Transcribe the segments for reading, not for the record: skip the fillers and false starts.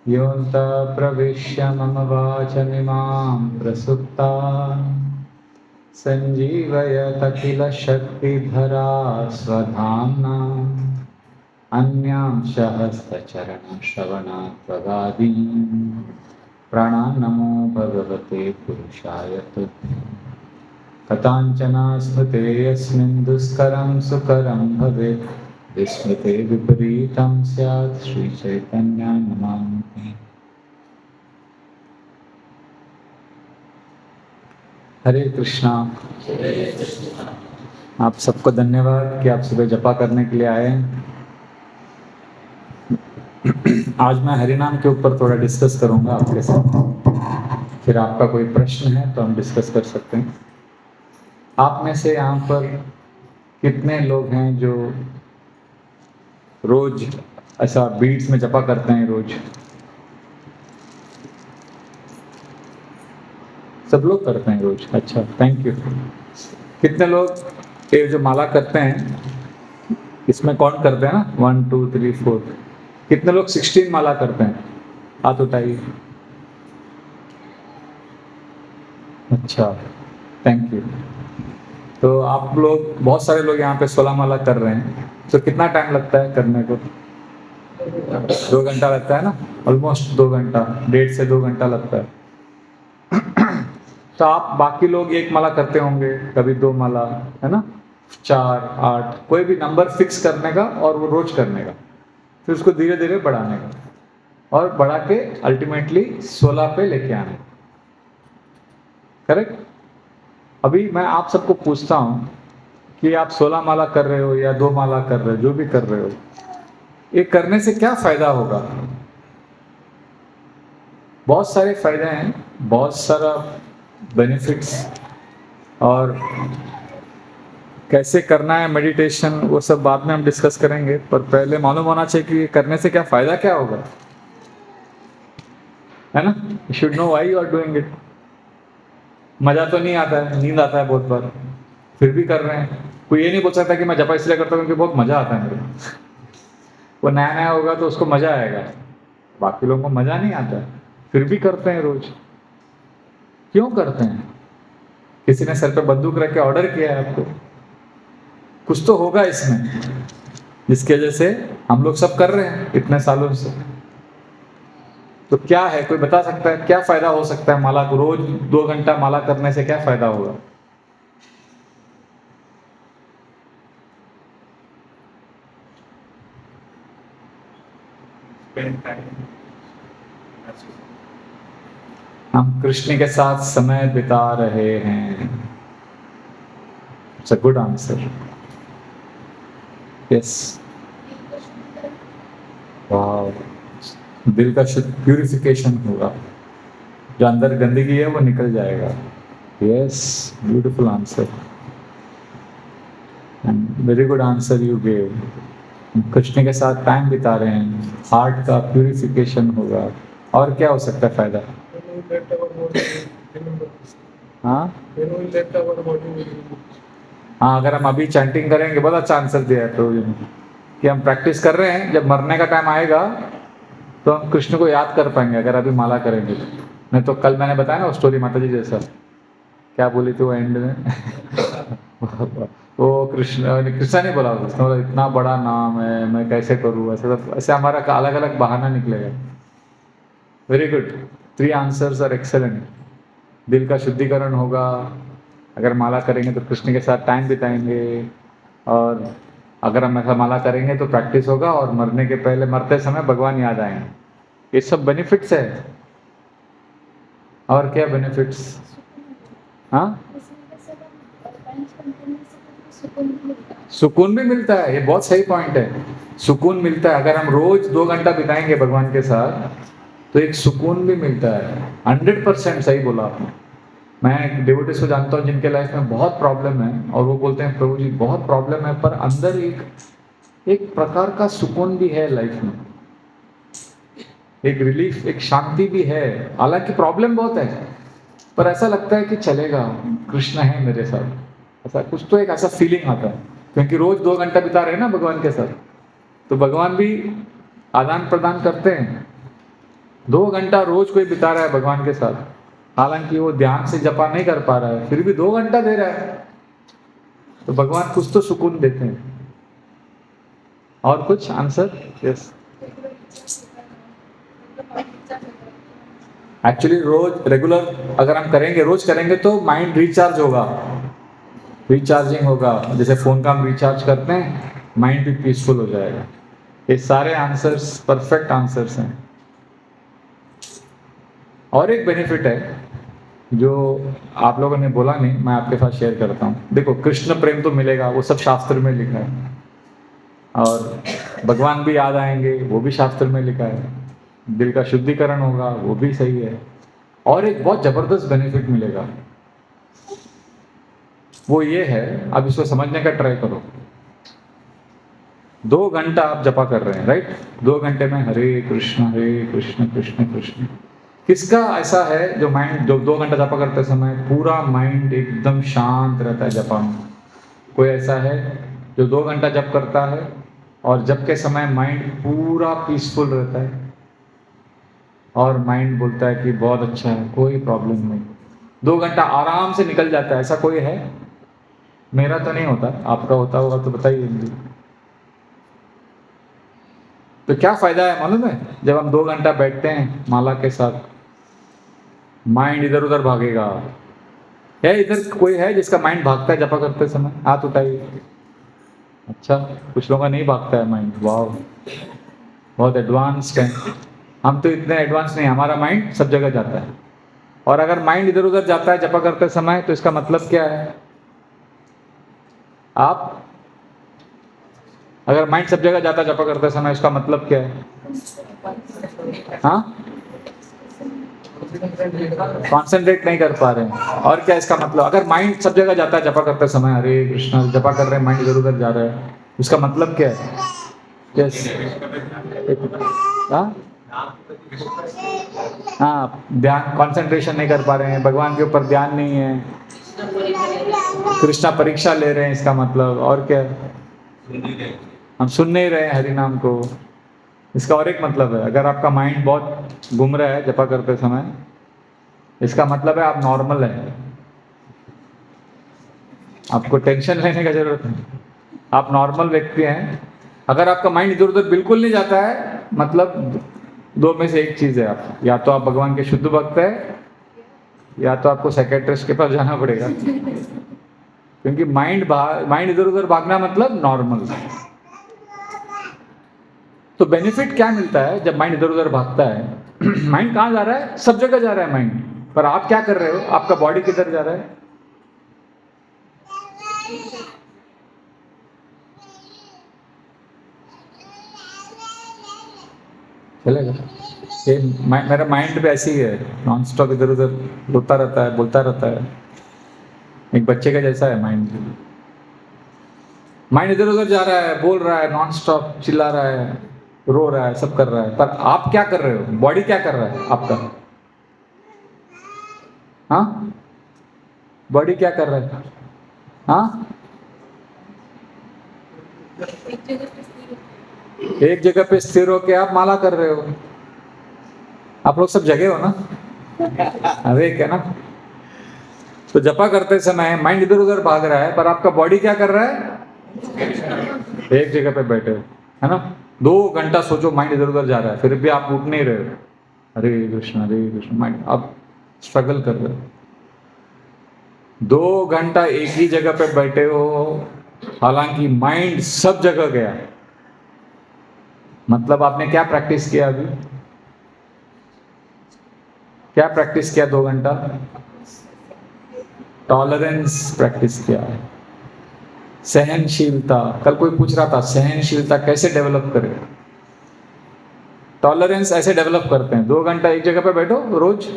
योऽन्तः प्रविश्य मम वाचमिमां प्रसुप्ता सञ्जीवयत किल शक्तिधरा स्वधाम्ना अन्यांशः सचरणश्रवणात्वगादीन् प्राणान्नमो भगवते पुरुषाय तुभ्यम्। कथाञ्चन स्मृते यस्मिन् दुष्करं सुकरं भवेत् विस्मृते विपरीतं स्यात् श्रीचैतन्याय नमामि। हरे कृष्णा। आप सबको धन्यवाद कि आप सुबह जपा करने के लिए आए। आज मैं हरिनाम के ऊपर थोड़ा डिस्कस करूंगा आपके साथ, फिर आपका कोई प्रश्न है तो हम डिस्कस कर सकते हैं। आप में से यहाँ पर कितने लोग हैं जो रोज ऐसा बीट्स में जपा करते हैं? रोज सब लोग करते हैं रोज? अच्छा, थैंक यू। कितने लोग ये जो माला करते हैं इसमें कौन करते हैं ना, 1 2 3 4, कितने लोग 16 माला करते हैं? हाथ उठाइए। अच्छा, थैंक यू। तो आप लोग, बहुत सारे लोग यहाँ पे 16 माला कर रहे हैं, तो कितना टाइम लगता है करने को? 2 घंटा लगता है ना, ऑलमोस्ट 2 घंटा, 1.5 से 2 घंटा लगता है। तो आप बाकी लोग 1 माला करते होंगे, कभी 2 माला, है ना, 4 8, कोई भी नंबर फिक्स करने का और वो रोज करने का, फिर उसको धीरे धीरे बढ़ाने का और बढ़ा के अल्टीमेटली 16 पे लेके आने। करेक्ट? अभी मैं आप सबको पूछता हूँ कि आप 16 माला कर रहे हो या 2 माला कर रहे हो, जो भी कर रहे हो, ये करने से क्या फायदा होगा? बहुत सारे फायदे हैं, बहुत सारा बेनिफिट्स, और कैसे करना है मेडिटेशन वो सब बाद में हम डिस्कस करेंगे, पर पहले मालूम होना चाहिए कि करने से क्या फायदा क्या होगा, है ना? You should know why you are doing it. मजा तो नहीं आता है, नींद आता है बहुत बार, फिर भी कर रहे हैं। कोई ये नहीं बोल सकता कि मैं जपा इसलिए करता हूँ क्योंकि बहुत मजा आता है मेरे को। वो नया नया होगा तो उसको मजा आएगा, बाकी लोगों को मजा नहीं आता है, फिर भी करते हैं रोज। क्यों करते हैं? किसी ने सर पे बंदूक रख के ऑर्डर किया है आपको? कुछ तो होगा इसमें जिसकी वजह से हम लोग सब कर रहे हैं इतने सालों से। तो क्या है, कोई बता सकता है क्या फायदा हो सकता है माला को रोज 2 घंटा माला करने से? क्या फायदा होगा? हम कृष्ण के साथ समय बिता रहे हैं। It's a good answer. Yes, वाह, दिल का शुद्ध प्यूरिफिकेशन होगा, जो अंदर गंदगी है वो निकल जाएगा। Yes, beautiful answer, very good answer you gave. Krishna के साथ टाइम बिता रहे हैं, हार्ट का प्यूरिफिकेशन होगा। और क्या हो सकता है फायदा? हाँ हाँ, अगर हम अभी चैंटिंग करेंगे, बहुत अच्छा आंसर दिया है प्रभु जी ने, कि हम प्रैक्टिस कर रहे हैं, जब मरने का टाइम आएगा तो हम कृष्ण को याद कर पाएंगे अगर अभी माला करेंगे। नहीं तो कल मैंने बताया ना वो स्टोरी माता जी जैसा, क्या बोली थी वो एंड में? वो कृष्ण नहीं बोला, कृष्ण बोला इतना बड़ा नाम है मैं कैसे करूँ, ऐसे हमारा अलग अलग बहाना निकलेगा। Very good, 3 answers are excellent. दिल का शुद्धिकरण होगा अगर माला करेंगे तो कृष्ण के साथ टाइम बिताएंगे, और अगर हम ऐसा माला करेंगे तो प्रैक्टिस होगा, और मरने के पहले, मरते समय भगवान याद आएंगे। ये सब बेनिफिट्स है। और क्या बेनिफिट्स? हाँ, सुकून भी मिलता है, ये बहुत सही पॉइंट है। सुकून मिलता है अगर हम रोज 2 घंटा बिताएंगे भगवान के साथ, तो एक सुकून भी मिलता है। 100% सही बोला आपने। मैं डिवोटीज को जानता हूँ जिनके लाइफ में बहुत प्रॉब्लम है, और वो बोलते हैं प्रभु जी बहुत प्रॉब्लम है, पर अंदर एक प्रकार का सुकून भी है लाइफ में, एक रिलीफ, एक शांति भी है। हालांकि प्रॉब्लम बहुत है, पर ऐसा लगता है कि चलेगा, कृष्ण है मेरे साथ, ऐसा कुछ तो एक ऐसा फीलिंग आता है। क्योंकि रोज 2 घंटा बिता रहे हैं ना भगवान के साथ, तो भगवान भी आदान प्रदान करते हैं। 2 घंटा रोज कोई बिता रहा है भगवान के साथ, हालांकि वो ध्यान से जपा नहीं कर पा रहा है, फिर भी 2 घंटा दे रहा है, तो भगवान कुछ तो सुकून देते हैं। और कुछ आंसर? यस, एक्चुअली रोज रेगुलर अगर हम करेंगे, रोज करेंगे तो माइंड रिचार्ज होगा, रिचार्जिंग होगा। जैसे फोन का हम रिचार्ज करते हैं, माइंड भी पीसफुल हो जाएगा। ये सारे आंसर्स परफेक्ट आंसर्स हैं। और एक बेनिफिट है जो आप लोगों ने बोला नहीं, मैं आपके साथ शेयर करता हूँ। देखो, कृष्ण प्रेम तो मिलेगा, वो सब शास्त्र में लिखा है, और भगवान भी याद आएंगे, वो भी शास्त्र में लिखा है। दिल का शुद्धिकरण होगा, वो भी सही है। और एक बहुत जबरदस्त बेनिफिट मिलेगा, वो ये है, आप इसको समझने का ट्राई करो। 2 घंटा आप जपा कर रहे हैं, राइट? 2 घंटे में हरे कृष्ण कृष्ण कृष्ण। किसका ऐसा है जो माइंड जो 2 घंटा जपा करते समय पूरा माइंड एकदम शांत रहता है जपा में? कोई ऐसा है जो 2 घंटा जप करता है और जप के समय माइंड पूरा पीसफुल रहता है और माइंड बोलता है कि बहुत अच्छा है, कोई प्रॉब्लम नहीं, 2 घंटा आराम से निकल जाता है? ऐसा कोई है? मेरा तो नहीं होता, आपका होता होगा तो बताइए मुझे। तो क्या फायदा है मालूम है? जब हम 2 घंटा बैठते हैं माला के साथ, माइंड इधर उधर भागेगा। है इधर कोई है जिसका माइंड भागता है जपा करते समय? हाथ उठाइए। अच्छा, कुछ लोगों का नहीं भागता है माइंड। वाह, बहुत एडवांस्ड है। हम तो इतने एडवांस नहीं, हमारा माइंड सब जगह जाता है। और अगर माइंड इधर उधर जाता है जपा करते समय, तो इसका मतलब क्या है? आप अगर माइंड सब जगह जाता है जपा करते समय, इसका मतलब क्या है? हाँ, कॉन्सेंट्रेट नहीं कर पा रहे हैं। और क्या इसका मतलब? अगर माइंड सब जगह जाता है जपा करते समय, हरे कृष्णा जपा कर रहे हैं, माइंड इधर उधर जा रहा है, उसका मतलब क्या है? यस, हाँ, ध्यान, कंसंट्रेशन नहीं कर पा रहे हैं, भगवान के ऊपर ध्यान नहीं है, कृष्णा परीक्षा ले रहे हैं, इसका मतलब। और क्या? हम सुन नहीं रहे हैं हरि नाम को। इसका और एक मतलब है, अगर आपका माइंड बहुत घूम रहा है जपा करते समय, इसका मतलब है आप नॉर्मल है, आपको टेंशन लेने का जरूरत नहीं, आप नॉर्मल व्यक्ति हैं। अगर आपका माइंड इधर उधर बिल्कुल नहीं जाता है, मतलब 2 में से एक चीज है, आप या तो आप भगवान के शुद्ध भक्त है, या तो आपको साइकियाट्रिस्ट के पास जाना पड़ेगा, क्योंकि माइंड इधर उधर भागना मतलब नॉर्मल। तो बेनिफिट क्या मिलता है जब माइंड इधर उधर भागता है? माइंड कहाँ जा रहा है? सब जगह जा रहा है माइंड, पर आप क्या कर रहे हो? आपका बॉडी किधर जा रहा है? चलेगा? ये मेरा माइंड भी ऐसी ही है, नॉन स्टॉप इधर उधर होता रहता है, बोलता रहता है। एक बच्चे का जैसा है माइंड। माइंड इधर उधर जा रहा है, बोल रहा है, नॉन स्टॉप चिल्ला रहा है, रो रहा है, सब कर रहा है, पर आप क्या कर रहे हो? बॉडी क्या कर रहा है आपका? हाँ, बॉडी क्या कर रहा है? हाँ, एक जगह पे स्थिर होके आप माला कर रहे हो। आप लोग सब जगह हो ना? अरे क्या ना, तो जपा करते समय माइंड इधर उधर भाग रहा है, पर आपका बॉडी क्या कर रहा है? एक जगह पे बैठे हो, है ना? 2 घंटा सोचो, माइंड इधर उधर जा रहा है, फिर भी आप उठ नहीं रहे हो। हरे कृष्ण माइंड, आप स्ट्रगल कर रहे हो। 2 घंटा एक ही जगह पे बैठे हो, हालांकि माइंड सब जगह गया, मतलब आपने क्या प्रैक्टिस किया? अभी क्या प्रैक्टिस किया? 2 घंटा टॉलरेंस प्रैक्टिस किया है, सहनशीलता। कल कोई पूछ रहा था सहनशीलता कैसे डेवलप करें? टॉलरेंस ऐसे डेवलप करते हैं, 2 घंटा एक जगह पे बैठो रोज,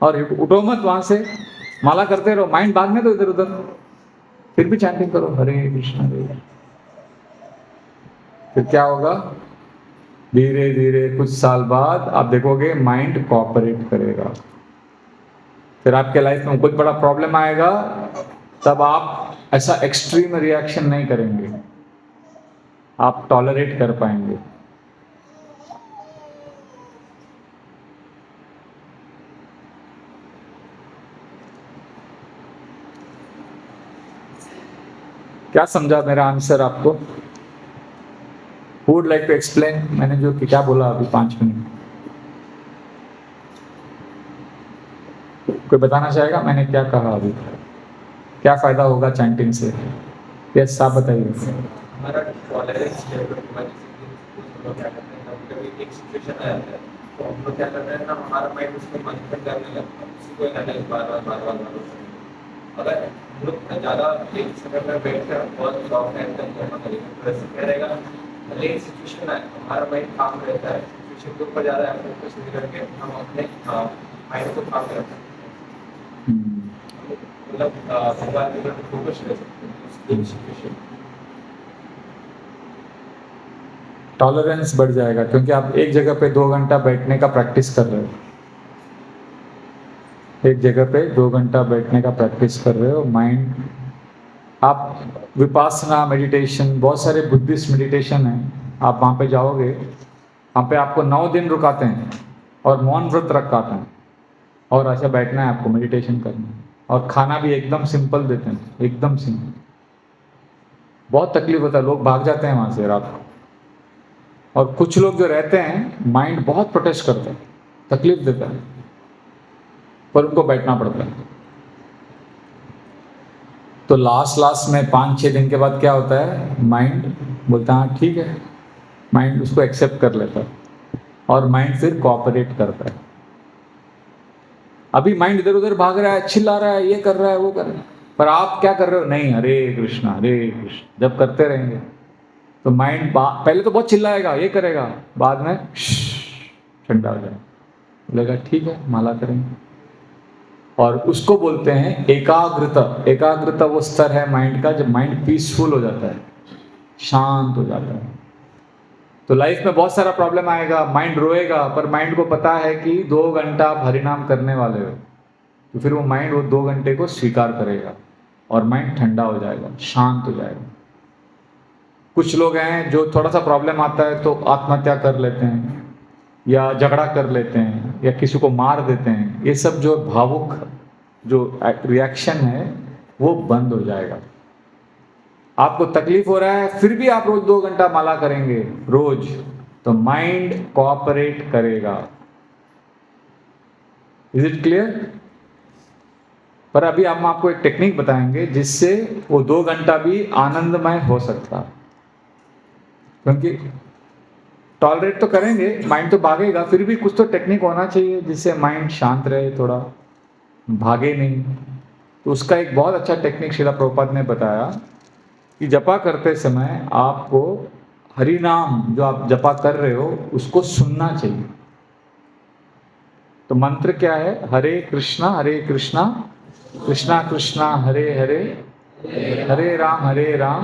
और उठो मत वहां से, माला करते रहो, माइंड भागने दो इधर उधर, फिर भी चैंटिंग करो हरे कृष्ण हरे। फिर क्या होगा? धीरे धीरे कुछ साल बाद आप देखोगे माइंड कोऑपरेट करेगा। फिर आपके लाइफ में कुछ बड़ा प्रॉब्लम आएगा, तब आप ऐसा एक्सट्रीम रिएक्शन नहीं करेंगे, आप टॉलरेट कर पाएंगे। क्या समझा मेरा आंसर आपको? Would like to explain? मैंने जो क्या बोला अभी 5 मिनट, कोई बताना चाहेगा मैंने क्या कहा अभी? क्या फायदा होगा चैंटिंग से? यस, आप बताइए। हमारा टॉलरेंस लेवल क्या करते हैं, कभी एक सिचुएशन आ जाता है तो हम लोग क्या करते हैं ना, हमारा माइंड उसको मंथन करने लगता है, उसी को एनालाइज बार बार अगर हम लोग ज़्यादा एक समय पर बैठ कर बहुत लॉन्ग टाइम तक जमा करेंगे तो ऐसे क्या रहेगा, भले ही सिचुएशन आए हमारा माइंड काम रहता है, सिचुएशन के ऊपर ज़्यादा फोकस नहीं करके हम अपने माइंड को काम करते हैं, मतलब भगवान के ऊपर फोकस रह सकते हैं सिचुएशन। टॉलरेंस बढ़ जाएगा क्योंकि आप एक जगह पे 2 घंटा बैठने का प्रैक्टिस कर रहे हो, एक जगह पे 2 घंटा बैठने का प्रैक्टिस कर रहे हो। माइंड, आप विपासना मेडिटेशन, बहुत सारे बुद्धिस्ट मेडिटेशन हैं, आप वहाँ पे जाओगे, वहाँ पे आपको 9 दिन रुकाते हैं और मौन व्रत रखाते हैं और ऐसा बैठना है आपको, मेडिटेशन करना है, और खाना भी एकदम सिंपल देते हैं, एकदम सिंपल। बहुत तकलीफ होता है, लोग भाग जाते हैं वहाँ से रात को, और कुछ लोग जो रहते हैं माइंड बहुत प्रोटेस्ट करता है, तकलीफ देता है, पर उनको बैठना पड़ता है। तो लास्ट में 5-6 दिन के बाद क्या होता है, माइंड बोलता है हाँ ठीक है, माइंड उसको एक्सेप्ट कर लेता है और माइंड फिर कोऑपरेट करता है। अभी माइंड इधर उधर भाग रहा है, चिल्ला रहा है, ये कर रहा है, वो कर रहा है, पर आप क्या कर रहे हो? नहीं, हरे कृष्णा हरे कृष्ण जब करते रहेंगे तो माइंड पहले तो बहुत चिल्लाएगा, ये करेगा, बाद में ठंडा हो जाएगा, बोलेगा ठीक है माला करेंगे। और उसको बोलते हैं एकाग्रता। एकाग्रता वो स्तर है माइंड का जब माइंड पीसफुल हो जाता है, शांत हो जाता है। तो लाइफ में बहुत सारा प्रॉब्लम आएगा, माइंड रोएगा, पर माइंड को पता है कि 2 घंटा आप हरिनाम करने वाले हो, तो फिर वो माइंड वो 2 घंटे को स्वीकार करेगा और माइंड ठंडा हो जाएगा, शांत हो जाएगा। कुछ लोग हैं जो थोड़ा सा प्रॉब्लम आता है तो आत्महत्या कर लेते हैं या झगड़ा कर लेते हैं या किसी को मार देते हैं। ये सब जो भावुक जो रिएक्शन है वो बंद हो जाएगा। आपको तकलीफ हो रहा है फिर भी आप रोज 2 घंटा माला करेंगे रोज, तो माइंड कोऑपरेट करेगा। Is it clear? पर अभी हम आपको एक टेक्निक बताएंगे जिससे वो 2 घंटा भी आनंदमय हो सकता है, क्योंकि टॉलरेट तो करेंगे, माइंड तो भागेगा, फिर भी कुछ तो टेक्निक होना चाहिए जिससे माइंड शांत रहे, थोड़ा भागे नहीं। तो उसका एक बहुत अच्छा टेक्निक श्रीला प्रभुपाद ने बताया कि जपा करते समय आपको हरि नाम जो आप जपा कर रहे हो उसको सुनना चाहिए। तो मंत्र क्या है? हरे कृष्णा कृष्णा कृष्णा हरे हरे, हरे राम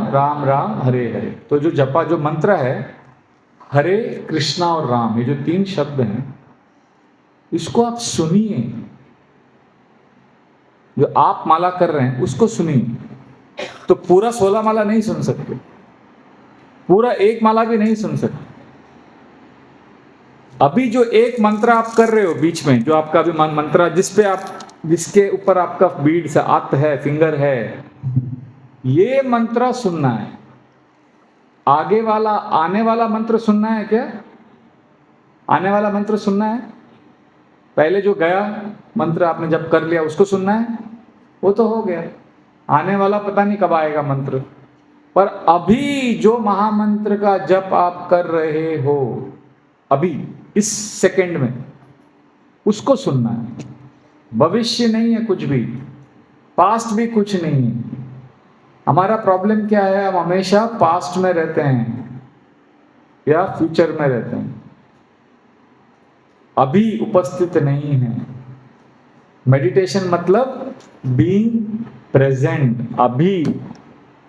राम राम हरे हरे। तो जो जपा जो मंत्र है हरे कृष्णा और राम, ये जो 3 शब्द हैं, इसको आप सुनिए। जो आप माला कर रहे हैं उसको सुनिए। तो पूरा 16 माला नहीं सुन सकते, पूरा 1 माला भी नहीं सुन सकते। अभी जो एक मंत्र आप कर रहे हो बीच में, जो आपका अभी मंत्र जिसके ऊपर आपका बीड से हाथ है, फिंगर है, ये मंत्र सुनना है। आगे वाला आने वाला मंत्र सुनना है क्या? आने वाला मंत्र सुनना है? पहले जो गया मंत्र आपने जब कर लिया उसको सुनना है, वो तो हो गया। आने वाला पता नहीं कब आएगा मंत्र, पर अभी जो महामंत्र का जप आप कर रहे हो अभी इस सेकंड में, उसको सुनना है। भविष्य नहीं है कुछ भी, पास्ट भी कुछ नहीं है। हमारा प्रॉब्लम क्या है? हम हमेशा पास्ट में रहते हैं या फ्यूचर में रहते हैं, अभी उपस्थित नहीं है। मेडिटेशन मतलब बीइंग प्रेजेंट, अभी।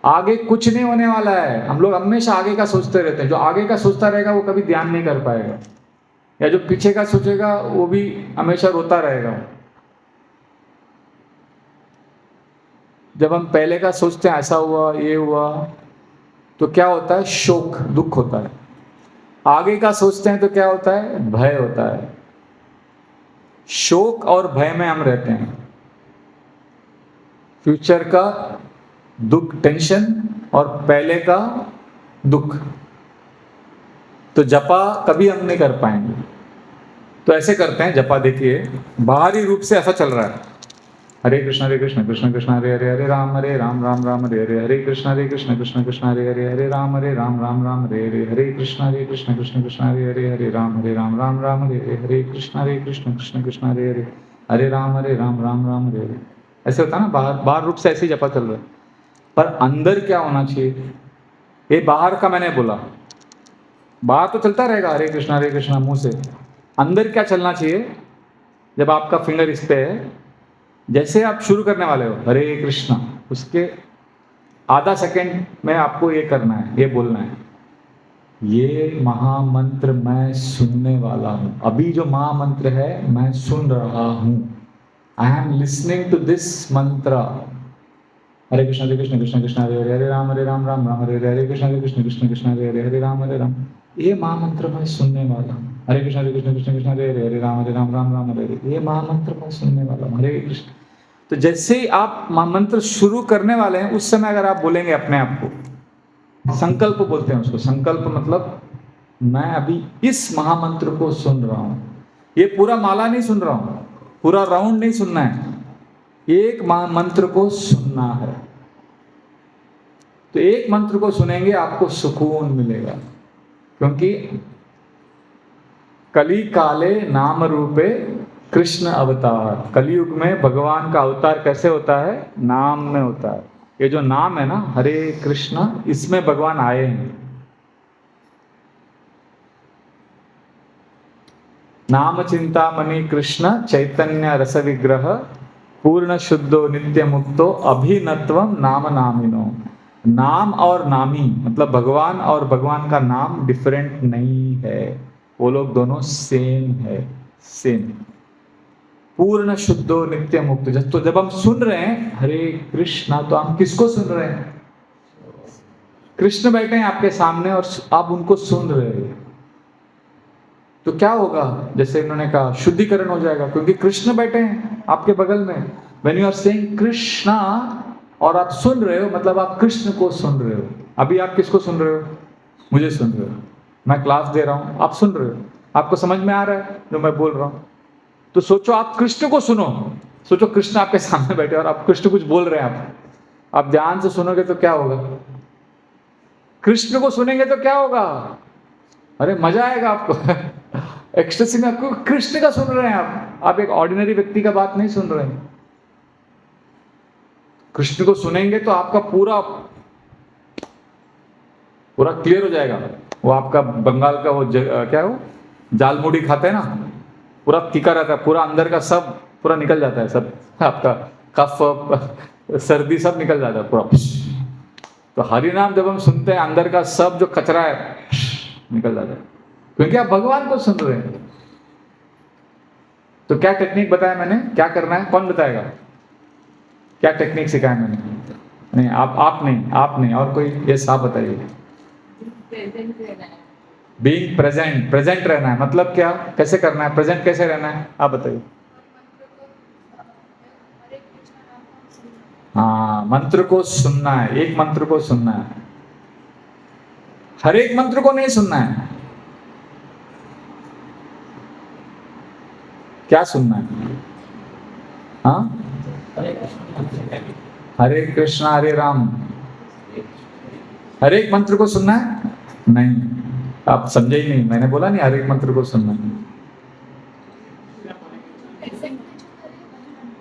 आगे कुछ नहीं होने वाला है। हम लोग हमेशा आगे का सोचते रहते हैं। जो आगे का सोचता रहेगा वो कभी ध्यान नहीं कर पाएगा, या जो पीछे का सोचेगा वो भी हमेशा रोता रहेगा। जब हम पहले का सोचते हैं ऐसा हुआ ये हुआ, तो क्या होता है? शोक, दुख होता है। आगे का सोचते हैं तो क्या होता है? भय होता है। शोक और भय में हम रहते हैं। फ्यूचर का दुख, टेंशन, और पहले का दुख। तो जपा कभी हम नहीं कर पाएंगे। तो ऐसे करते हैं जपा, देखिए बाहरी रूप से ऐसा चल रहा है, हरे कृष्ण कृष्ण कृष्ण हरे हरे, हरे राम राम राम हरे हरे, हरे कृष्ण कृष्ण कृष्ण हरे हरे, हरे राम राम हरे हरे, हरे कृष्ण कृष्ण कृष्ण हरे हरे, हरे राम राम हरे हरे, हरे कृष्ण कृष्ण कृष्ण हरे हरे, हरे राम राम हरे हरे। ऐसे होता है ना, बाहर रूप से ऐसे ही जपा चल रहा है, पर अंदर क्या होना चाहिए? ये बाहर का मैंने बोला, बाहर तो चलता रहेगा हरे कृष्णा मुंह से, अंदर क्या चलना चाहिए? जब आपका फिंगर इस पे है, जैसे आप शुरू करने वाले हो हरे कृष्णा, उसके आधा सेकंड में आपको ये करना है, ये बोलना है, ये महामंत्र मैं सुनने वाला हूं। अभी जो महामंत्र है मैं सुन रहा हूं, I am listening to this mantra. Hare Krishna Krishna Krishna Hare Hare, हरे राम राम राम हरे हरे, हरे कृष्ण कृष्ण कृष्ण हरे हरे, हरे राम राम। ये महामंत्र मैं सुनने वाला हूँ। हरे कृष्ण कृष्ण हरे हरे, हरे राम राम हरे हरे, ये महामंत्र मैं सुनने वाला हूँ। हरे कृष्ण। तो जैसे ही आप महामंत्र शुरू करने वाले हैं, उस समय अगर आप बोलेंगे अपने आप को, संकल्प बोलते हैं उसको, संकल्प मतलब मैं अभी इस महामंत्र को सुन रहा हूं। ये पूरा माला नहीं सुन रहा हूं, पूरा राउंड नहीं सुनना है, एक महामंत्र को सुनना है। तो एक मंत्र को सुनेंगे आपको सुकून मिलेगा, क्योंकि कली काले नाम रूपे कृष्ण अवतार। कलयुग में भगवान का अवतार कैसे होता है? नाम में होता है। ये जो नाम है ना, हरे कृष्ण, इसमें भगवान आए हैं। नाम चिंतामणि कृष्ण चैतन्य रस विग्रह पूर्ण शुद्धो नित्य मुक्तो अभिनत्वम नाम नामिनो। नाम और नामी मतलब भगवान और भगवान का नाम डिफरेंट नहीं है, वो लोग दोनों सेम है, सेम। पूर्ण शुद्धो नित्य मुक्त। तो जब हम सुन रहे हैं हरे कृष्णा, तो हम किसको सुन रहे हैं? कृष्ण बैठे हैं आपके सामने और आप उनको सुन रहे हैं। तो क्या होगा? जैसे इन्होंने कहा, शुद्धिकरण हो जाएगा, क्योंकि कृष्ण बैठे हैं आपके बगल में। When you are saying Krishna और आप सुन रहे हो, मतलब आप कृष्ण को सुन रहे हो। अभी आप किसको सुन रहे हो? मुझे सुन रहे हो। मैं क्लास दे रहा हूं, आप सुन रहे हो, आपको समझ में आ रहा है जो मैं बोल रहा हूं। तो सोचो आप कृष्ण को सुनो, सोचो कृष्ण आपके सामने बैठे और आप कृष्ण कुछ बोल रहे हैं। आप ध्यान से सुनोगे तो क्या होगा? कृष्ण को सुनेंगे तो क्या होगा? अरे मजा आएगा आपको एक्सटेसी में आपको कृष्ण का सुन रहे हैं आप एक ऑर्डिनरी व्यक्ति का बात नहीं सुन रहे हैं। कृष्ण को सुनेंगे तो आपका पूरा पूरा क्लियर हो जाएगा। वो आपका बंगाल का वो क्या हो, जालमुड़ी खाते हैं ना, पूरा तीखा रहता है, पूरा अंदर का सब पूरा निकल जाता है, सब आपका कफ सर्दी सब निकल जाता है पूरा। तो हरि नाम जब हम सुनते हैं, अंदर का सब जो कचरा है निकल जाता है, क्योंकि आप भगवान को सुन रहे हैं। तो क्या टेक्निक बताया मैंने, क्या करना है? कौन बताएगा? क्या टेक्निक सिखाया मैंने? नहीं, आप नहीं, और कोई? ये आप बताइए। बीइंग प्रेजेंट, प्रेजेंट रहना है। मतलब क्या, कैसे करना है, प्रेजेंट कैसे रहना है, आप बताइए। हाँ, मंत्र को सुनना है, एक मंत्र को सुनना है, हर एक मंत्र को नहीं सुनना है। क्या सुनना है? हाँ, हरे कृष्णा हरे राम, हर एक मंत्र को सुनना है? नहीं, आप समझे ही नहीं, मैंने बोला नहीं हर एक मंत्र को सुनना है।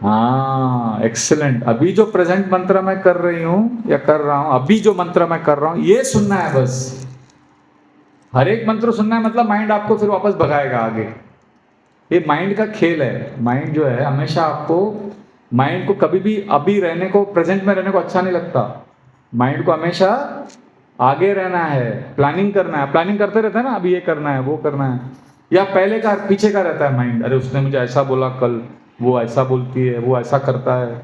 हाँ, एक्सीलेंट। अभी जो प्रेजेंट मंत्र मैं कर रही हूं या कर रहा हूं, अभी जो मंत्र मैं कर रहा हूं, ये सुनना है बस। हर एक मंत्र सुनना है मतलब माइंड आपको फिर वापस भगाएगा आगे। ये माइंड का खेल है। माइंड जो है हमेशा आपको, माइंड को कभी भी अभी रहने को, प्रेजेंट में रहने को अच्छा नहीं लगता। माइंड को हमेशा आगे रहना है, प्लानिंग करना है। प्लानिंग करते रहता है ना, अभी ये करना है, वो करना है, या पहले का पीछे का रहता है माइंड। अरे उसने मुझे ऐसा बोला कल, वो ऐसा बोलती है, वो ऐसा करता है,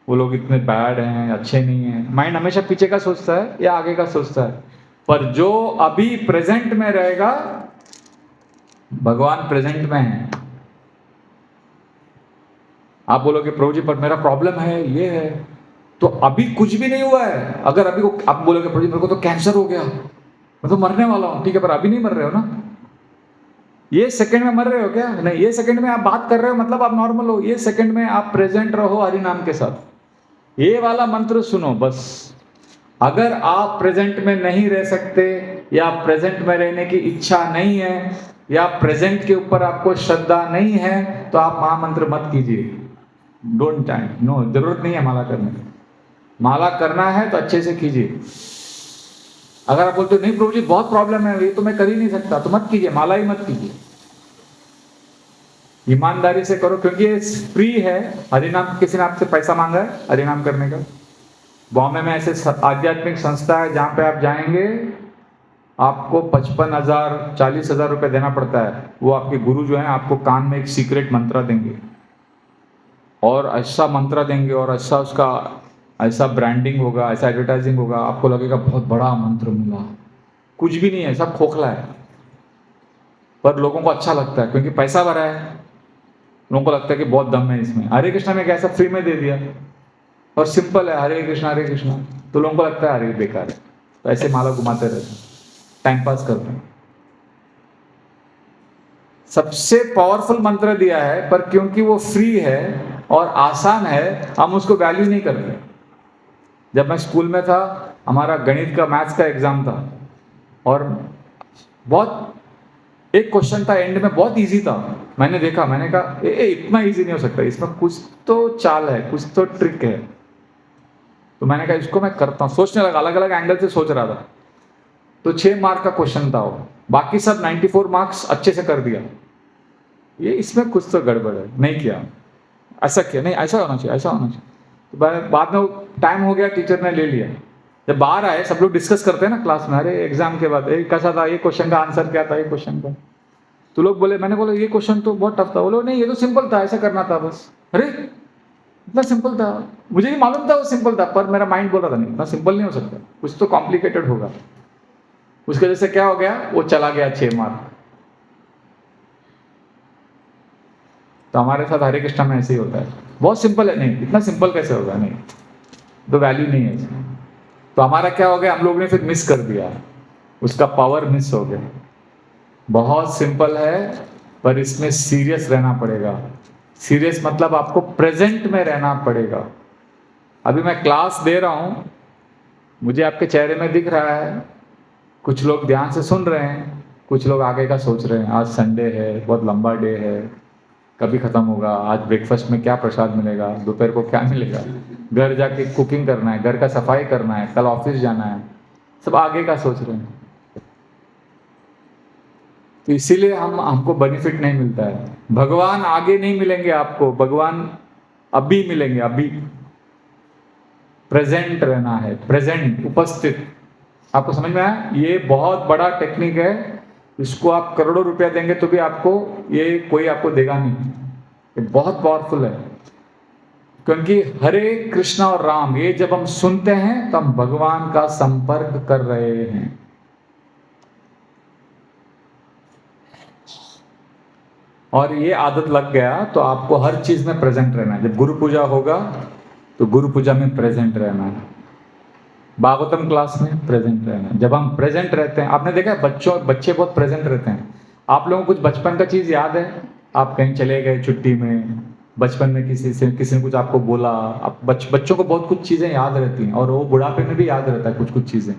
वो लोग इतने बैड हैं, अच्छे नहीं हैं। माइंड हमेशा पीछे का सोचता है या आगे का सोचता है। पर जो अभी प्रेजेंट में रहेगा, भगवान प्रेजेंट में है। आप बोलोगे प्रभु जी पर मेरा प्रॉब्लम है, ये है, तो अभी कुछ भी नहीं हुआ है। अगर अभी को आप बोलोगे प्रभु जी मेरे को तो कैंसर हो गया, मैं तो मरने वाला हूं, ठीक है, पर अभी नहीं मर रहे हो ना। ये सेकंड में मर रहे हो क्या? नहीं, ये सेकंड में आप बात कर रहे हो मतलब आप नॉर्मल हो। ये सेकंड में आप प्रेजेंट रहो हरि नाम के साथ। ये वाला मंत्र सुनो बस। अगर आप प्रेजेंट में नहीं रह सकते, या प्रेजेंट में रहने की इच्छा नहीं है, या प्रेजेंट के ऊपर आपको श्रद्धा नहीं है, तो आप महामंत्र मत कीजिए। डोंट टाइम, नो, जरूरत नहीं है माला करने की। माला करना है तो अच्छे से कीजिए। अगर आप बोलते हो नहीं प्रभु जी बहुत प्रॉब्लम है, ये तो मैं कर ही नहीं सकता, तो मत कीजिए, माला ही मत कीजिए। ईमानदारी से करो, क्योंकि ये फ्री है। हरिनाम, किसी ने आपसे पैसा मांगा है हरिनाम करने का? बॉम्बे में ऐसे आध्यात्मिक संस्था है जहां पे आप जाएंगे, आपको 55,000 40,000 रुपए देना पड़ता है। वो आपके गुरु जो है आपको कान में एक सीक्रेट मंत्र देंगे, और ऐसा मंत्र देंगे, और ऐसा उसका ऐसा ब्रांडिंग होगा, ऐसा एडवर्टाइजिंग होगा, आपको लगेगा बहुत बड़ा मंत्र मिला। कुछ भी नहीं है, सब खोखला है, पर लोगों को अच्छा लगता है क्योंकि पैसा भरा है। लोगों को लगता है कि बहुत दम है इसमें। हरे कृष्णा में कैसा फ्री में दे दिया, और सिंपल है हरे कृष्णा, तो लोगों को लगता है अरे बेकार है, तो ऐसे माला घुमाते रहते हैं, टाइम पास करते हैं। सबसे पावरफुल मंत्र दिया है, पर क्योंकि वो फ्री है और आसान है, हम उसको वैल्यू नहीं करते। जब मैं स्कूल में था, हमारा गणित का, मैथ्स का एग्जाम था, और बहुत एक क्वेश्चन था एंड में, बहुत इजी था। मैंने देखा, मैंने कहा इतना इजी नहीं हो सकता, इसमें कुछ तो चाल है, कुछ तो ट्रिक है। तो मैंने कहा इसको मैं करता हूँ, सोचने लगा, अलग अलग एंगल से सोच रहा था। तो 6 मार्क का क्वेश्चन था वो, बाकी सब 94 मार्क्स अच्छे से कर दिया। ये इसमें कुछ तो गड़बड़ है, नहीं किया, ऐसा किया, नहीं ऐसा होना चाहिए, ऐसा होना चाहिए। तो बाद में टाइम हो गया, टीचर ने ले लिया। जब बाहर आए, सब लोग डिस्कस करते हैं ना क्लास में, अरे एग्जाम के बाद कैसा था, ये क्वेश्चन का आंसर क्या था, ये क्वेश्चन का। तो लोग बोले, मैंने बोला ये क्वेश्चन तो बहुत टफ था। बोलो नहीं, ये तो सिंपल था, ऐसा करना था बस। अरे इतना सिंपल था, मुझे नहीं मालूम था वो सिंपल था, पर मेरा माइंड बोल रहा था नहीं, इतना सिंपल नहीं हो सकता, कुछ तो कॉम्प्लिकेटेड होगा। उसके वजह से क्या हो गया, वो चला गया 6 मार्क। तो हमारे साथ हरे कृष्णा में ऐसे ही होता है, बहुत सिंपल है, नहीं इतना सिंपल कैसे होगा, नहीं तो वैल्यू नहीं है इसमें। तो हमारा क्या हो गया, हम लोग ने फिर मिस कर दिया, उसका पावर मिस हो गया। बहुत सिंपल है, पर इसमें सीरियस रहना पड़ेगा। सीरियस मतलब आपको प्रेजेंट में रहना पड़ेगा। अभी मैं क्लास दे रहा हूं, मुझे आपके चेहरे में दिख रहा है, कुछ लोग ध्यान से सुन रहे हैं, कुछ लोग आगे का सोच रहे हैं। आज संडे है, बहुत लंबा डे है, कभी खत्म होगा, आज ब्रेकफास्ट में क्या प्रसाद मिलेगा, दोपहर को क्या मिलेगा, घर जाके कुकिंग करना है, घर का सफाई करना है, कल ऑफिस जाना है, सब आगे का सोच रहे हैं। तो इसीलिए हमको बेनिफिट नहीं मिलता है। भगवान आगे नहीं मिलेंगे आपको, भगवान अभी मिलेंगे, अभी। प्रेजेंट रहना है, प्रेजेंट, उपस्थित। आपको समझ में आया? ये बहुत बड़ा टेक्निक है, इसको आप करोड़ों रुपया देंगे तो भी आपको ये कोई आपको देगा नहीं। ये बहुत पावरफुल है, क्योंकि हरे कृष्णा और राम ये जब हम सुनते हैं तो हम भगवान का संपर्क कर रहे हैं। और ये आदत लग गया तो आपको हर चीज में प्रेजेंट रहना है। जब गुरु पूजा होगा तो गुरु पूजा में प्रेजेंट रहना है, भागवतम क्लास में प्रेजेंट रहना है। जब हम प्रेजेंट रहते हैं, आपने देखा है बच्चे बहुत प्रेजेंट रहते हैं। आप लोगों को कुछ बचपन का चीज याद है? आप कहीं चले गए छुट्टी में, बचपन में किसी ने कुछ आपको बोला, आप बच्चों को बहुत कुछ चीजें याद रहती हैं, और वो बुढ़ापे में भी याद रहता है कुछ कुछ चीजें।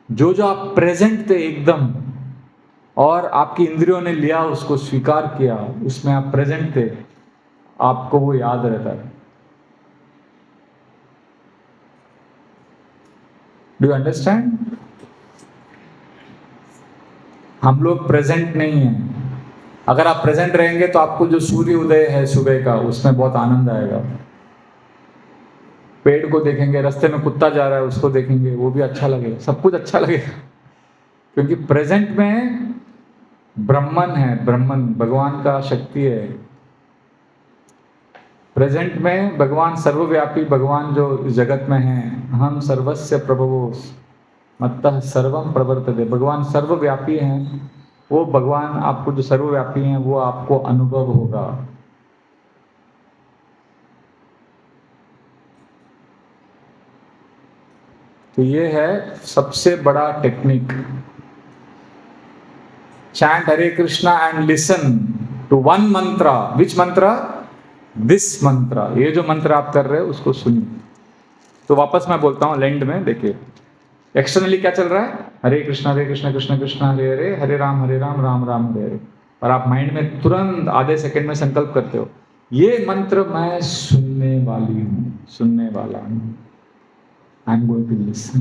जो आप प्रेजेंट थे एकदम, और आपकी इंद्रियों ने लिया, उसको स्वीकार किया, उसमें आप प्रेजेंट थे, आपको वो याद रहता है। Do you understand? हम लोग प्रेजेंट नहीं हैं। अगर आप प्रेजेंट रहेंगे तो आपको जो सूर्य उदय है सुबह का, उसमें बहुत आनंद आएगा। पेड़ को देखेंगे, रास्ते में कुत्ता जा रहा है उसको देखेंगे, वो भी अच्छा लगेगा, सब कुछ अच्छा लगेगा, क्योंकि प्रेजेंट में ब्रह्मन है, ब्रह्मन भगवान का शक्ति है। प्रेजेंट में भगवान सर्वव्यापी, भगवान जो जगत में है, हम सर्वस्य प्रभवो मत्तः सर्वम प्रवर्तते, भगवान सर्वव्यापी हैं। वो भगवान आपको जो सर्वव्यापी हैं वो आपको अनुभव होगा। तो ये है सबसे बड़ा technique. Chant Hare Krishna and listen to one mantra. Which मंत्र? दिस मंत्र। ये जो मंत्र आप कर रहे हो उसको सुनिए। तो वापस मैं बोलता हूँ लेंड में, देखिए एक्सटर्नली क्या चल रहा है? हरे कृष्णा कृष्ण कृष्ण हरे हरे, हरे राम राम राम हरे हरे। और आप माइंड में तुरंत आधे सेकंड में संकल्प करते हो, ये मंत्र मैं सुनने वाली हूँ, सुनने वाला हूँ। I am going to listen.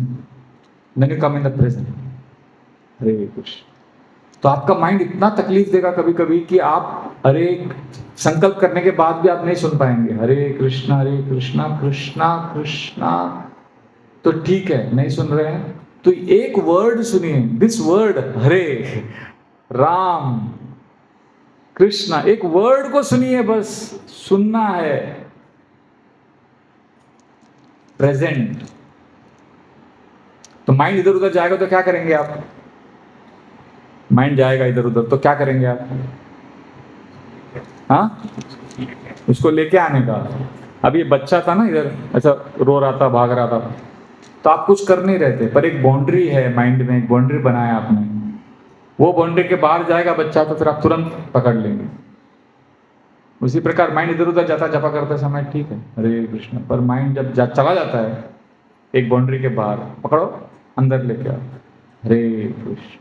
Then you come in the present. Hare Krishna. तो आपका माइंड इतना तकलीफ देगा कभी कभी कि आप हरे संकल्प करने के बाद भी आप नहीं सुन पाएंगे। हरे कृष्णा कृष्णा कृष्णा। तो ठीक है, नहीं सुन रहे हैं तो एक वर्ड सुनिए, दिस वर्ड हरे राम कृष्णा, एक वर्ड को सुनिए, बस सुनना है। प्रेजेंट। तो माइंड इधर उधर जाएगा तो क्या करेंगे आप? माइंड जाएगा इधर उधर तो क्या करेंगे आप? हाँ, उसको लेके आने का। अब ये बच्चा था ना इधर, ऐसा रो रहा था, भाग रहा था, तो आप कुछ कर नहीं रहे थे, पर एक बाउंड्री है माइंड में, एक बाउंड्री बनाया आपने। वो बाउंड्री के बाहर जाएगा बच्चा तो फिर आप तुरंत पकड़ लेंगे। उसी प्रकार माइंड इधर उधर जाता जपा करते समय ठीक है हरे कृष्ण, पर माइंड जब चला जाता है एक बाउंड्री के बाहर, पकड़ो, अंदर लेके आओ, हरे कृष्ण।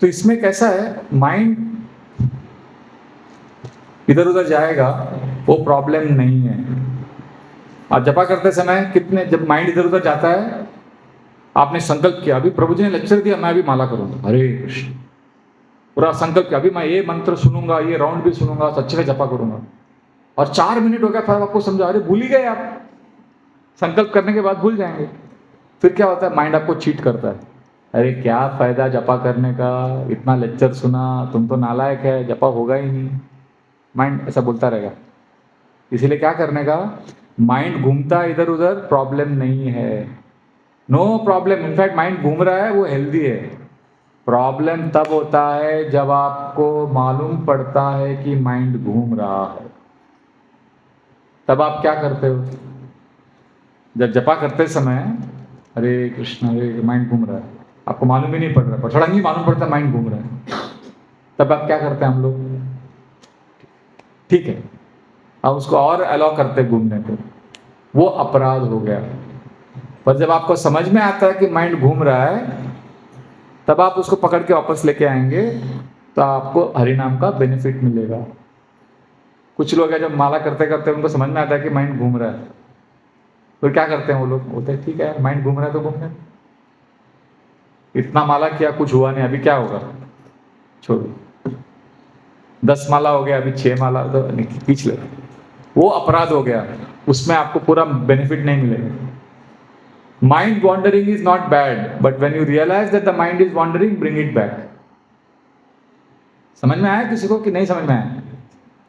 तो इसमें कैसा है, माइंड इधर उधर जाएगा वो प्रॉब्लम नहीं है। आप जपा करते समय कितने, जब माइंड इधर उधर जाता है, आपने संकल्प किया, अभी प्रभु जी ने लेक्चर दिया, मैं भी माला करूंगा, हरे कृष्ण, पूरा संकल्प किया, अभी मैं ये मंत्र सुनूंगा, ये राउंड भी सुनूंगा, तो अच्छे से जपा करूंगा, और 4 मिनट हो गया, फिर आपको समझा, अरे भूल ही गए आप, संकल्प करने के बाद भूल जाएंगे। फिर क्या होता है, माइंड आपको चीट करता है, अरे क्या फायदा जपा करने का, इतना लेक्चर सुना, तुम तो नालायक है, जपा होगा ही नहीं। माइंड ऐसा बोलता रहेगा। इसीलिए क्या करने का, माइंड घूमता है इधर उधर, प्रॉब्लम नहीं है, नो प्रॉब्लम। इनफैक्ट माइंड घूम रहा है वो हेल्दी है। प्रॉब्लम तब होता है जब आपको मालूम पड़ता है कि माइंड घूम रहा है। तब आप क्या करते हो? जब जपा करते समय हरे कृष्ण हरे, माइंड घूम रहा है, आपको मालूम ही नहीं पड़ रहा, पर सडन ही मालूम पड़ता है माइंड घूम रहा है, तब आप क्या करते हैं हम लोग? ठीक है, अब उसको और अलाउ करते घूमने को, वो अपराध हो गया। पर जब आपको समझ में आता है कि माइंड घूम रहा है, तब आप उसको पकड़ के वापस लेके आएंगे, तो आपको हरिनाम का बेनिफिट मिलेगा। कुछ लोग हैं जब माला करते करते उनको समझ में आता है कि माइंड घूम रहा है, फिर क्या करते हैं वो लोग, बोलते हैं ठीक है माइंड घूम रहा है तो घूमने, इतना माला किया कुछ हुआ नहीं, अभी क्या होगा, छोड़ो, 10 माला हो गया, अभी 6 माला तो खींच ले, वो अपराध हो गया, उसमें आपको पूरा बेनिफिट नहीं मिलेगा। Mind wandering is not bad, but when you realise that the mind is wandering, bring it back. समझ में आया किसी को कि नहीं समझ में आया?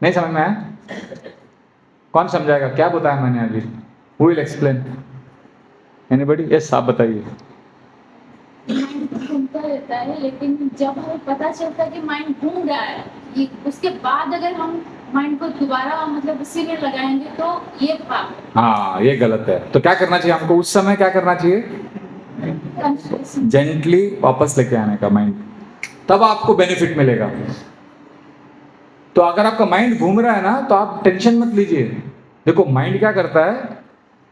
नहीं समझ में आया? कौन समझाएगा, क्या बताया मैंने अभी? Who will explain? Anybody? Yes, आप बताइए। माइंड घूमता रहता है, लेकिन जब हमें पता चलता है कि माइंड घूम रहा है, ये उसके बाद अगर हम माइंड को दोबारा मतलब उसी में लगाएंगे तो ये पाप, हाँ, ये गलत है। तो क्या करना चाहिए हमको उस समय? क्या करना चाहिए? जेंटली वापस लेके आने का माइंड, तब आपको बेनिफिट मिलेगा। तो अगर आपका माइंड घूम रहा है ना, तो आप टेंशन मत लीजिए। देखो माइंड क्या करता है,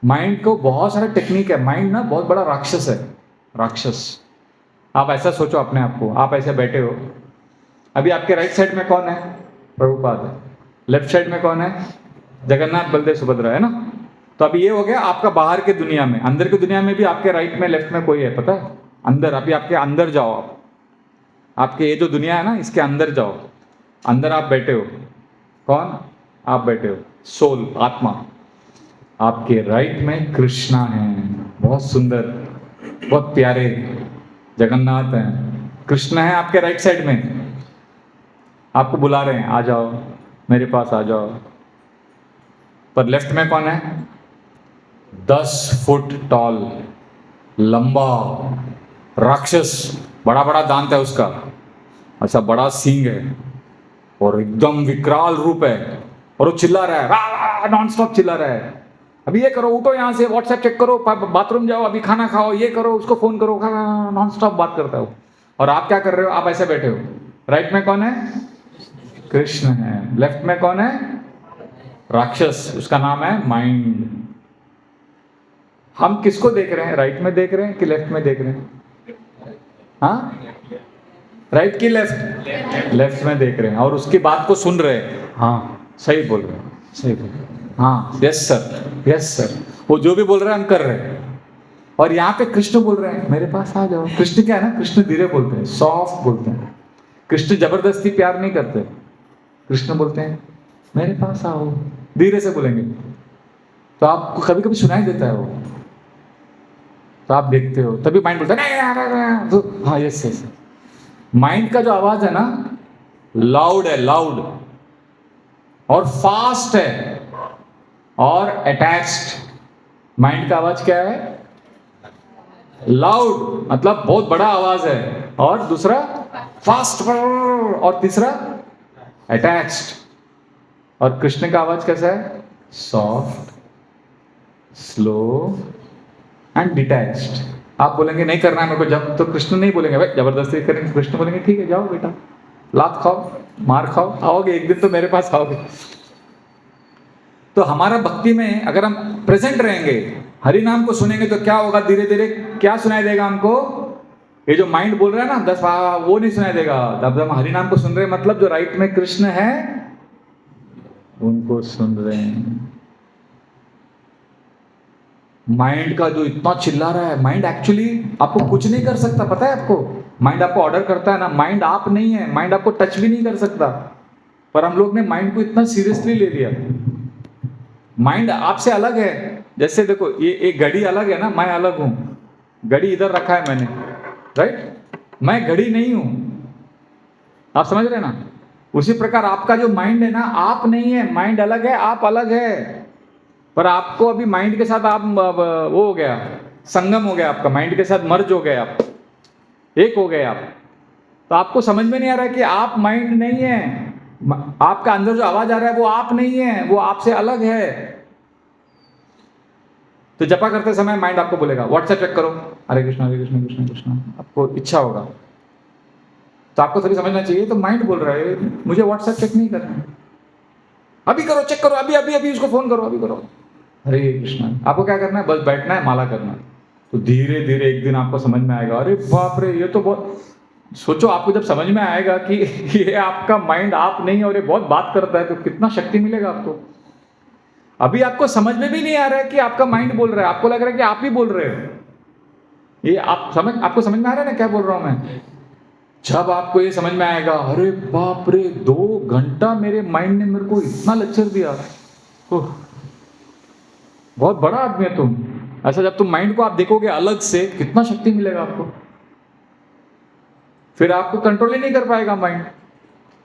माइंड को बहुत सारा टेक्निक है। माइंड ना बहुत बड़ा राक्षस है, राक्षस। आप ऐसा सोचो अपने आप को, आप ऐसे बैठे हो, अभी आपके राइट साइड में कौन है? प्रभुपाद है। लेफ्ट साइड में कौन है? जगन्नाथ बलदेव सुभद्रा, है ना। तो अभी ये हो गया आपका बाहर के दुनिया में। अंदर की दुनिया में भी आपके राइट में लेफ्ट में कोई है, पता है? अंदर, अभी आपके अंदर जाओ आप, आपके ये जो दुनिया है ना, इसके अंदर जाओ, अंदर आप बैठे हो। कौन? आप बैठे हो, सोल, आत्मा। आपके राइट में कृष्णा है, बहुत सुंदर, बहुत प्यारे जगन्नाथ हैं, कृष्ण है आपके राइट साइड में। आपको बुला रहे हैं, आ जाओ मेरे पास, आ जाओ। पर लेफ्ट में कौन है? 10 फुट टॉल, लंबा राक्षस, बड़ा बड़ा दांत है उसका, अच्छा बड़ा सींग है, और एकदम विकराल रूप है, और वो चिल्ला रहा है, नॉन स्टॉप चिल्ला रहा है, अभी ये करो, उठो यहाँ से, व्हाट्सएप चेक करो, बाथरूम जाओ, अभी खाना खाओ, ये करो, उसको फोन करो, नॉन स्टॉप बात करता हो। और आप क्या कर रहे हो? आप ऐसे बैठे हो। राइट में कौन है? कृष्ण है। लेफ्ट में कौन है? राक्षस, उसका नाम है माइंड। हम किसको देख रहे हैं? राइट में देख रहे हैं कि लेफ्ट में देख रहे हैं? हाँ, राइट की लेफ्ट? लेफ्ट में देख रहे हैं और उसकी बात को सुन रहे हैं। हाँ, सही बोल रहे हैं, सही बोल रहे हैं। हाँ, यस सर, यस सर। वो जो भी बोल रहे हैं हम कर रहे हैं। और यहाँ पे कृष्ण बोल रहे हैं मेरे पास आ जाओ। कृष्ण क्या है ना, कृष्ण धीरे बोलते हैं, सॉफ्ट बोलते हैं। कृष्ण जबरदस्ती प्यार नहीं करते। कृष्ण बोलते हैं मेरे पास आओ, धीरे से बोलेंगे तो आपको कभी कभी सुनाई देता है वो, तो आप देखते हो, तभी माइंड बोलता है नहीं, तो हाँ यस यस। माइंड का जो आवाज है ना, लाउड है, लाउड और फास्ट है और अटैच्ड। माइंड का आवाज क्या है? लाउड, मतलब बहुत बड़ा आवाज है, और दूसरा फास्ट, और तीसरा अटैच्ड। और कृष्ण का आवाज कैसा है? Soft, slow and detached. आप बोलेंगे नहीं करना है मेरे को जब, तो कृष्ण नहीं बोलेंगे भाई जबरदस्ती करेंगे। कृष्ण बोलेंगे ठीक है जाओ बेटा, लात खाओ, मार खाओ, आओगे एक दिन तो मेरे पास आओगे। तो हमारा भक्ति में अगर हम प्रेजेंट रहेंगे, हरि नाम को सुनेंगे, तो क्या होगा? धीरे धीरे क्या सुनाई देगा हमको? ये जो माइंड बोल रहा है ना 10 वो नहीं सुनाई देगा। जब हम हरि नाम को सुन रहे हैं, मतलब जो राइट में कृष्ण है उनको सुन रहे हैं। माइंड का जो इतना चिल्ला रहा है, माइंड एक्चुअली आपको कुछ नहीं कर सकता, पता है आपको? माइंड आपको ऑर्डर करता है ना, माइंड आप नहीं है, माइंड आपको टच भी नहीं कर सकता। पर हम लोग ने माइंड को इतना सीरियसली ले लिया। माइंड आपसे अलग है। जैसे देखो, ये एक घड़ी अलग है ना, मैं अलग हूं। घड़ी इधर रखा है मैंने, राइट? मैं घड़ी नहीं हूं, आप समझ रहे ना? उसी प्रकार आपका जो माइंड है ना, आप नहीं है, माइंड अलग है, आप अलग है। पर आपको अभी माइंड के साथ आप वो हो गया, संगम हो गया, आपका माइंड के साथ मर्ज हो गया, आप एक हो गए आप। तो आपको समझ में नहीं आ रहा है कि आप माइंड नहीं है। आपका अंदर जो आवाज आ रहा है वो आप नहीं है, वो आपसे अलग है। तो जपा करते समय माइंड आपको बोलेगा व्हाट्सएप चेक करो, हरे कृष्णा कृष्ण कृष्ण, आपको इच्छा होगा तो आपको तभी समझना चाहिए तो माइंड बोल रहा है मुझे व्हाट्सएप चेक नहीं करना है, अभी करो, चेक करो, अभी अभी अभी उसको फोन करो, अभी करो। हरे कृष्णा। आपको क्या करना है? बस बैठना है, माला करना है। तो धीरे धीरे एक दिन आपको समझ में आएगा, अरे बाप रे, ये तो बहुत, सोचो आपको जब समझ में आएगा कि ये आपका माइंड आप नहीं है और ये बहुत बात करता है, तो कितना शक्ति मिलेगा आपको। अभी आपको समझ में भी नहीं आ रहा है कि आपका माइंड बोल रहा है, आपको लग रहा है कि आप ही बोल रहे हो। ये आपको समझ में आ रहा है ना क्या बोल रहा हूं मैं? जब आपको ये समझ में आएगा, अरे बाप रे, 2 घंटा मेरे माइंड ने मेरे को इतना लेक्चर दिया, बहुत बड़ा आदमी है तुम। ऐसा जब तुम माइंड को आप देखोगे अलग से, कितना शक्ति मिलेगा आपको। फिर आपको कंट्रोल ही नहीं कर पाएगा माइंड।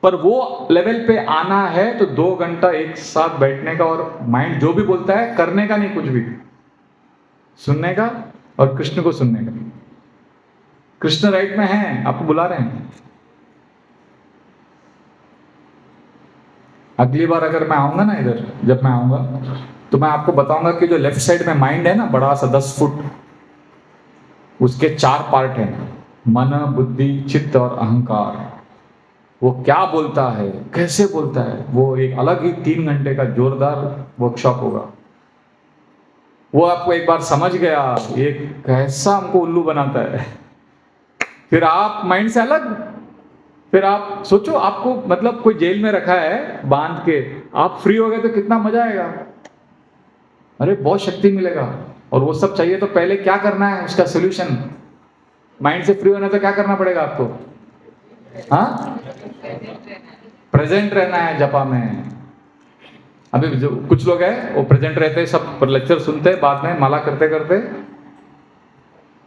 पर वो लेवल पे आना है तो 2 घंटा एक साथ बैठने का, और माइंड जो भी बोलता है करने का नहीं, कुछ भी सुनने का और कृष्ण को सुनने का। कृष्ण राइट में है, आपको बुला रहे हैं। अगली बार अगर मैं आऊंगा ना इधर, जब मैं आऊंगा तो मैं आपको बताऊंगा कि जो लेफ्ट साइड में माइंड है ना, बड़ा सा 10 फुट, उसके 4 पार्ट हैं, मन, बुद्धि, चित्त और अहंकार। वो क्या बोलता है, कैसे बोलता है, वो एक अलग ही 3 घंटे का जोरदार वर्कशॉप होगा। वो आपको एक बार समझ गया, ये कैसा हमको उल्लू बनाता है, फिर आप माइंड से अलग। फिर आप सोचो, आपको मतलब कोई जेल में रखा है बांध के, आप फ्री हो गए तो कितना मजा आएगा। अरे बहुत शक्ति मिलेगा। और वो सब चाहिए तो पहले क्या करना है, उसका सोल्यूशन। माइंड से फ्री होना तो क्या करना पड़ेगा आपको? हाँ, प्रेजेंट रहना है जपा में। अभी जो कुछ लोग हैं वो प्रेजेंट रहते हैं, सब लेक्चर सुनते हैं, बाद में माला करते करते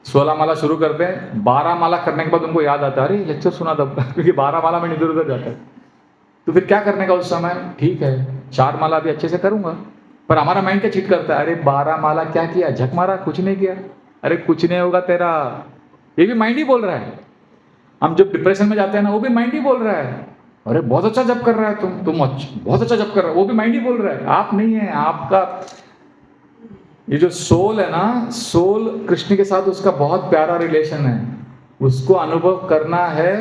16 माला शुरू करते हैं, 12 माला करने के बाद उनको याद आता है अरे लेक्चर सुना था, क्योंकि 12 माला में इधर उधर जाता है। तो फिर क्या करने का उस समय? ठीक है 4 माला भी अच्छे से करूंगा। पर हमारा माइंड क्या चीट करता है, अरे 12 माला क्या किया, झक मारा, कुछ नहीं किया, अरे कुछ नहीं होगा तेरा। ये भी माइंड ही बोल रहा है। हम जब डिप्रेशन में जाते हैं ना, वो भी माइंड ही बोल रहा है, अरे बहुत अच्छा जप कर रहा है तुम बहुत अच्छा जप कर रहा है, वो भी माइंड ही बोल रहा है। आप नहीं है, आपका ये जो सोल है ना, सोल कृष्ण के साथ उसका बहुत प्यारा रिलेशन है। उसको अनुभव करना है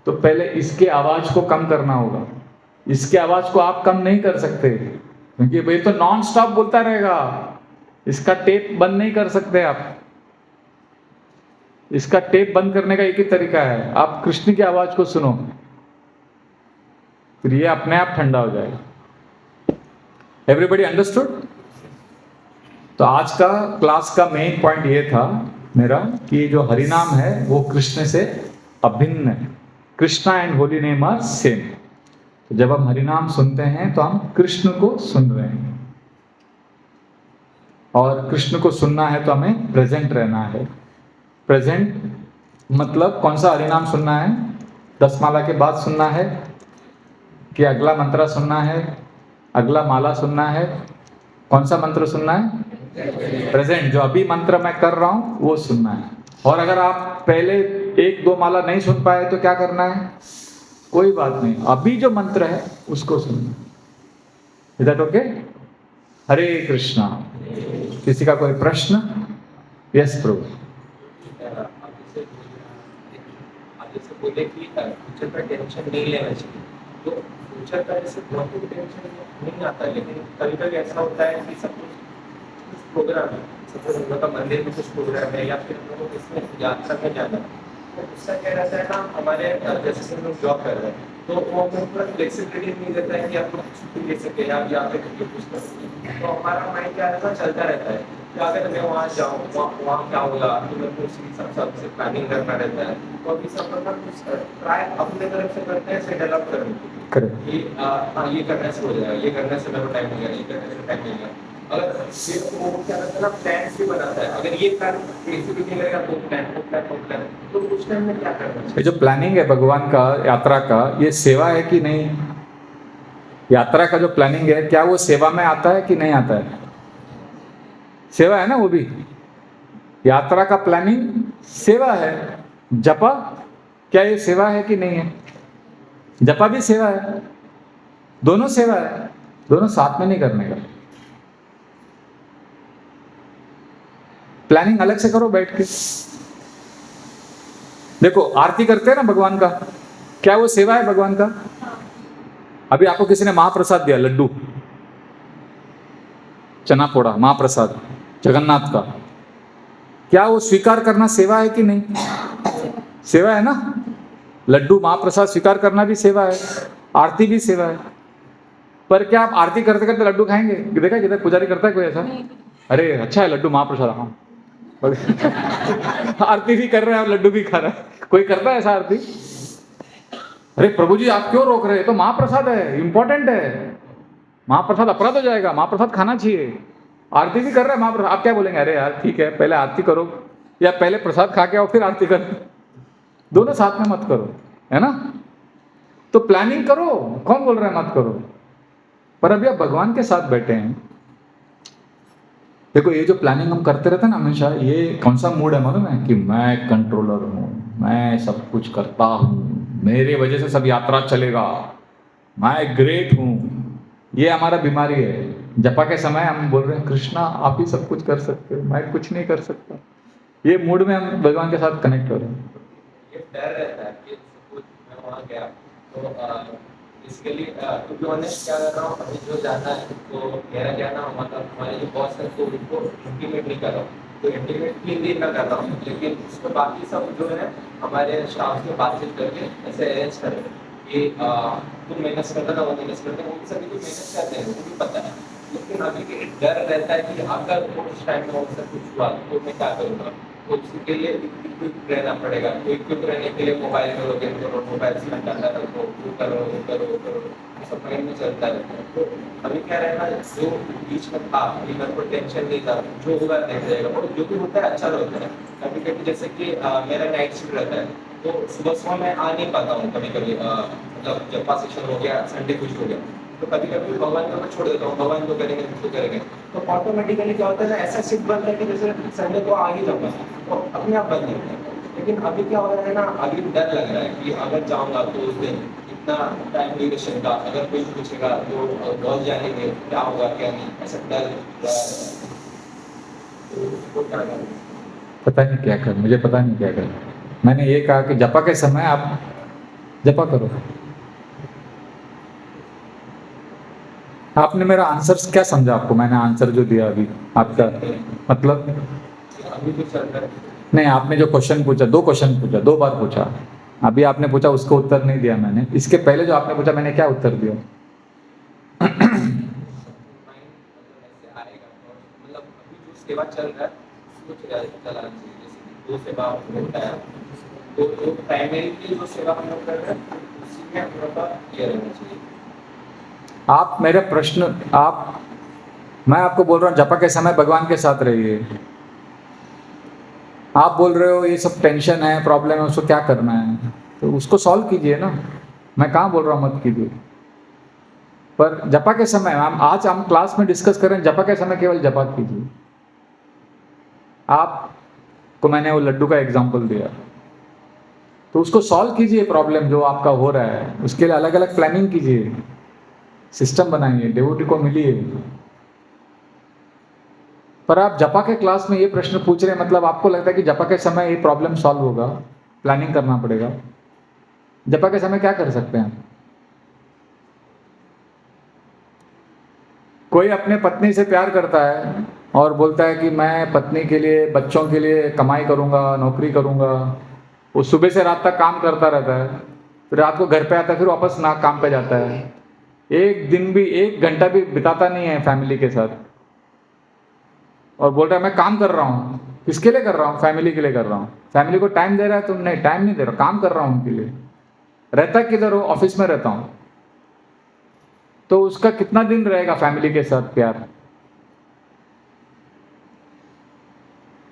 तो पहले इसके आवाज को कम करना होगा। इसके आवाज को आप कम नहीं कर सकते, क्योंकि भाई तो नॉन स्टॉप बोलता रहेगा। इसका टेप बंद नहीं कर सकते आप। इसका टेप बंद करने का एक ही तरीका है, आप कृष्ण की आवाज को सुनो, फिर ये अपने आप ठंडा हो जाएगा। Everybody understood? तो आज का क्लास का मेन पॉइंट ये था मेरा कि जो हरिनाम है वो कृष्ण से अभिन्न है। Krishna and holy name are same. तो जब हम हरिनाम सुनते हैं तो हम कृष्ण को सुन रहे हैं, और कृष्ण को सुनना है तो हमें प्रेजेंट रहना है। प्रेजेंट मतलब कौन सा हरिनाम सुनना है? 10 माला के बाद सुनना है कि अगला मंत्र सुनना है, अगला माला सुनना है? कौन सा मंत्र सुनना है? प्रेजेंट, जो अभी मंत्र मैं कर रहा हूं वो सुनना है। और अगर आप पहले 1-2 माला नहीं सुन पाए तो क्या करना है? कोई बात नहीं, अभी जो मंत्र है उसको सुनना। Is that okay? Hare Krishna. किसी का कोई प्रश्न? यस प्रभु। जैसे बोले कि फ्यूचर का टेंशन नहीं लेना चाहिए, तो फ्यूचर का जैसे बहुत ही टेंशन नहीं आता, लेकिन कभी कभी ऐसा होता है कि सब कुछ प्रोग्राम है, सपोज हम लोग का मंदिर में कुछ प्रोग्राम है या फिर हम लोग को इसमें यात्रा में जाना है, तो उसका क्या रहता है ना, हमारे जैसे कि हम लोग जॉब कर रहे हैं तो वो हमें पूरा फ्लेक्सिबिलिटी नहीं देता है कि आप लोग छुट्टी ले सके या फिर कुछ कर सके। तो हमारा माइंड क्या रहता है, चलता रहता है कि अगर मैं वहाँ जाऊँ वहाँ क्या होगा, तो मेरे को उसी सब से प्लानिंग करना रहता है। तो अभी सब कुछ ट्राई अपने तरफ से करते हैं, इसे डेवलप करने ये करने से हो जाएगा, ये करने से मेरे को टाइम मिलेगा, ये करने से टाइम मिलेगा। अगर वो क्या करता है ना, प्लान भी बनाता है, अगर ये प्लान एग्जीक्यूट नहीं करेगा तो प्लान, तो उस टाइम में क्या करना चाहिए? ये जो प्लानिंग है भगवान का यात्रा का, ये सेवा है कि नहीं? यात्रा का जो प्लानिंग है, क्या वो सेवा में आता है कि नहीं आता है? सेवा है ना वो भी। यात्रा का प्लानिंग सेवा है। जपा, क्या ये सेवा है कि नहीं है? जपा भी सेवा है, दोनों सेवा है, दोनों साथ में नहीं करने का। प्लानिंग अलग से करो बैठ के। देखो आरती करते हैं ना भगवान का, क्या वो सेवा है भगवान का? अभी आपको किसी ने महाप्रसाद दिया, लड्डू चना पोड़ा महाप्रसाद जगन्नाथ का, क्या वो स्वीकार करना सेवा है कि नहीं? सेवा है ना। लड्डू महाप्रसाद स्वीकार करना भी सेवा है, आरती भी सेवा है। पर क्या आप आरती करते करते लड्डू खाएंगे? देखा किधर पुजारी करता है कोई ऐसा? अरे अच्छा है लड्डू महाप्रसाद, हाँ आरती भी कर रहा है और लड्डू भी खा रहा है, कोई करता है ऐसा आरती? अरे प्रभु जी आप क्यों रोक रहे हैं, तो महाप्रसाद है, इंपॉर्टेंट है। महाप्रसाद अपराध हो जाएगा, महाप्रसाद खाना चाहिए। आरती भी कर रहा है महाप्रसाद, आप क्या बोलेंगे? अरे यार ठीक है, पहले आरती करो या पहले प्रसाद खा के आओ फिर आरती करो, दोनों साथ में मत करो, है ना। तो प्लानिंग करो, कौन बोल रहा है मत करो? पर अभी आप भगवान के साथ बैठे हैं। देखो ये जो प्लानिंग हम करते रहते हैं ना हमेशा, ये कौन सा मूड है मालूम है? कि मैं कंट्रोलर हूँ, मैं सब कुछ करता हूँ, मेरे वजह से सब यात्रा चलेगा, मैं ग्रेट हूँ। ये हमारा बीमारी है। जपा के समय हम बोल रहे हैं कृष्णा आप ही सब कुछ कर सकते हो, मैं कुछ नहीं कर सकता। ये मूड में हम भगवान के साथ कनेक्ट हो रहे हैं। ये डर रहता है कि सपोज मैं वहाँ गया तो इसके लिए टू बी ऑनेस्ट क्या कर रहा हूँ, अभी जो जाना है तो मेरा क्या ना, मतलब हमारे जो बॉस है तो उनको इंटीमेट नहीं कर रहा हूँ, तो इंटीमेट 3 दिन में कर रहा हूँ, लेकिन उसको बाकी सब जो है हमारे स्टाफ से बातचीत करके ऐसे अरेंज करें कि तुम मेहनत करता था वो मेहनत करते हैं, वो भी सभी को मेहनत करते हैं, वो भी पता है। लेकिन अभी के डर रहता है कि अगर उस टाइम में उससे कुछ हुआ तो मैं क्या करूँगा, तो उसके लिए इक्विप रहना पड़ेगा। तो इक्विप रहने के लिए मोबाइल में लॉगिन करो, मोबाइल से डाटा रखो, वो करो, सब माइंड में चलता रहता है। तो अभी क्या रहना, जो बीच में था अभी मेरे को टेंशन नहीं था, जो होगा देख जाएगा, और जो भी होता है अच्छा होता है। कभी कभी जैसे कि मेरा नाइट शिफ्ट रहता है तो सुबह मैं आ नहीं पाता हूँ, कभी कभी मतलब जब पास सेशन हो गया, संडे कुछ हो गया, तो कभी कभी भगवान को मैं छोड़ देता हूँ, भगवान को करेंगे तो करेंगे, तो ऑटोमेटिकली क्या होता है ना, ऐसा शिफ्ट बनता है कि जैसे संडे को आ ही जाऊँगा, तो अपने आप बन जाता है। लेकिन अभी क्या हो रहा है ना, अभी डर लग रहा है कि अगर जाऊँगा तो उस दिन इतना टाइम ड्यूरेशन का, अगर कोई पूछेगा तो बहुत जानेंगे क्या होगा क्या नहीं, ऐसा डर। तो उसको क्या करें? पता नहीं क्या कर, मुझे पता नहीं क्या कर। मैंने ये कहा कि जपा के समय आप जपा करो। आपने मेरा आंसर क्या समझा? आपको मैंने आंसर जो दिया अभी आपका मतलब? अभी जो चल रहा है नहीं, आपने जो क्वेश्चन पूछा, 2 क्वेश्चन पूछा, 2 बार पूछा। अभी आपने पूछा उसको उत्तर नहीं दिया मैंने। इसके पहले जो आपने पूछा मैंने क्या उत्तर दिया? माइंड मतलब ऐसे आएगा और मतलब अभी जो सेवा चल रहा है उसको चलाना चाहिए। जैसे कि 2 सेवा होता है, तो जो प्राइमरी जो सेवा हम लोग कर रहे हैं उसी में हम लोग का ये रहना चाहिए। आप मेरे प्रश्न आप मैं आपको बोल रहा हूँ जपा के समय भगवान के साथ रहिए। आप बोल रहे हो ये सब टेंशन है, प्रॉब्लम है, उसको क्या करना है? तो उसको सॉल्व कीजिए ना। मैं कहाँ बोल रहा हूँ मत कीजिए, पर जपा के समय आज हम क्लास में डिस्कस कर रहे हैं, जपा के समय केवल जपा कीजिए। आपको मैंने वो लड्डू का एग्जाम्पल दिया, तो उसको सॉल्व कीजिए। प्रॉब्लम जो आपका हो रहा है उसके लिए अलग अलग प्लानिंग कीजिए, सिस्टम बनाइए, डिवोटी को मिलिए। पर आप जपा के क्लास में ये प्रश्न पूछ रहे हैं, मतलब आपको लगता है कि जपा के समय ये प्रॉब्लम सॉल्व होगा, प्लानिंग करना पड़ेगा। जपा के समय क्या कर सकते हैं? कोई अपने पत्नी से प्यार करता है और बोलता है कि मैं पत्नी के लिए, बच्चों के लिए कमाई करूंगा, नौकरी करूंगा। वो सुबह से रात तक काम करता रहता है, फिर रात को घर पे आता है, फिर वापस ना काम पे जाता है। एक दिन भी, 1 घंटा भी बिताता नहीं है फैमिली के साथ, और बोल रहा है मैं काम कर रहा हूँ। किसके लिए कर रहा हूँ? फैमिली के लिए कर रहा हूँ। फैमिली को टाइम दे रहा है? तुम नहीं, टाइम नहीं दे रहा, काम कर रहा हूँ उनके लिए। रहता किधर हो? ऑफिस में रहता हूँ। तो उसका कितना दिन रहेगा फैमिली के साथ प्यार?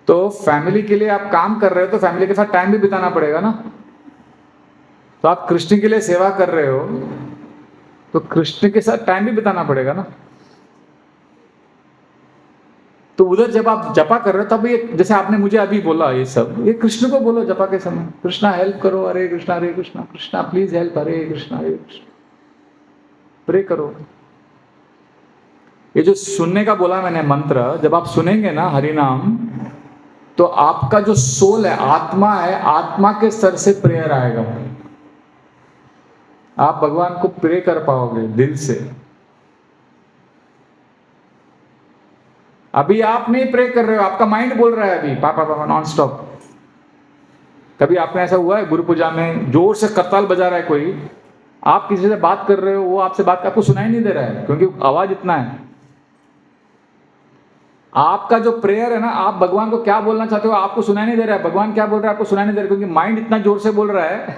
तो फैमिली के लिए आप काम कर रहे हो तो फैमिली के साथ टाइम भी बिताना पड़ेगा ना। तो आप कृष्ण के लिए सेवा कर रहे हो तो कृष्ण के साथ टाइम भी बिताना पड़ेगा ना। तो उधर जब आप जपा कर रहे हो तब ये, जैसे आपने मुझे अभी बोला ये सब, ये कृष्ण को बोलो जपा के समय। कृष्णा हेल्प करो, Hare Krishna Hare Krishna, Krishna please help, Hare Krishna Hare Krishna, pray करो। ये जो सुनने का बोला मैंने मंत्र, जब आप सुनेंगे ना हरि नाम, तो आपका जो सोल है, आत्मा है, आत्मा के स्तर से प्रेयर आएगा। आप भगवान को प्रे कर पाओगे दिल से। अभी आप नहीं प्रे कर रहे हो, आपका माइंड बोल रहा है अभी पापा पापा नॉन स्टॉप। कभी आपने ऐसा हुआ है गुरु पूजा में जोर से करताल बजा रहा है कोई, आप किसी से बात कर रहे हो, वो आपसे बात आपको सुनाई नहीं दे रहा है क्योंकि आवाज इतना है। आपका जो प्रेयर है ना, आप भगवान को क्या बोलना चाहते हो आपको सुनाई नहीं दे रहा है, भगवान क्या बोल रहा है आपको सुनाई नहीं दे रहा है, क्योंकि माइंड इतना जोर से बोल रहा है,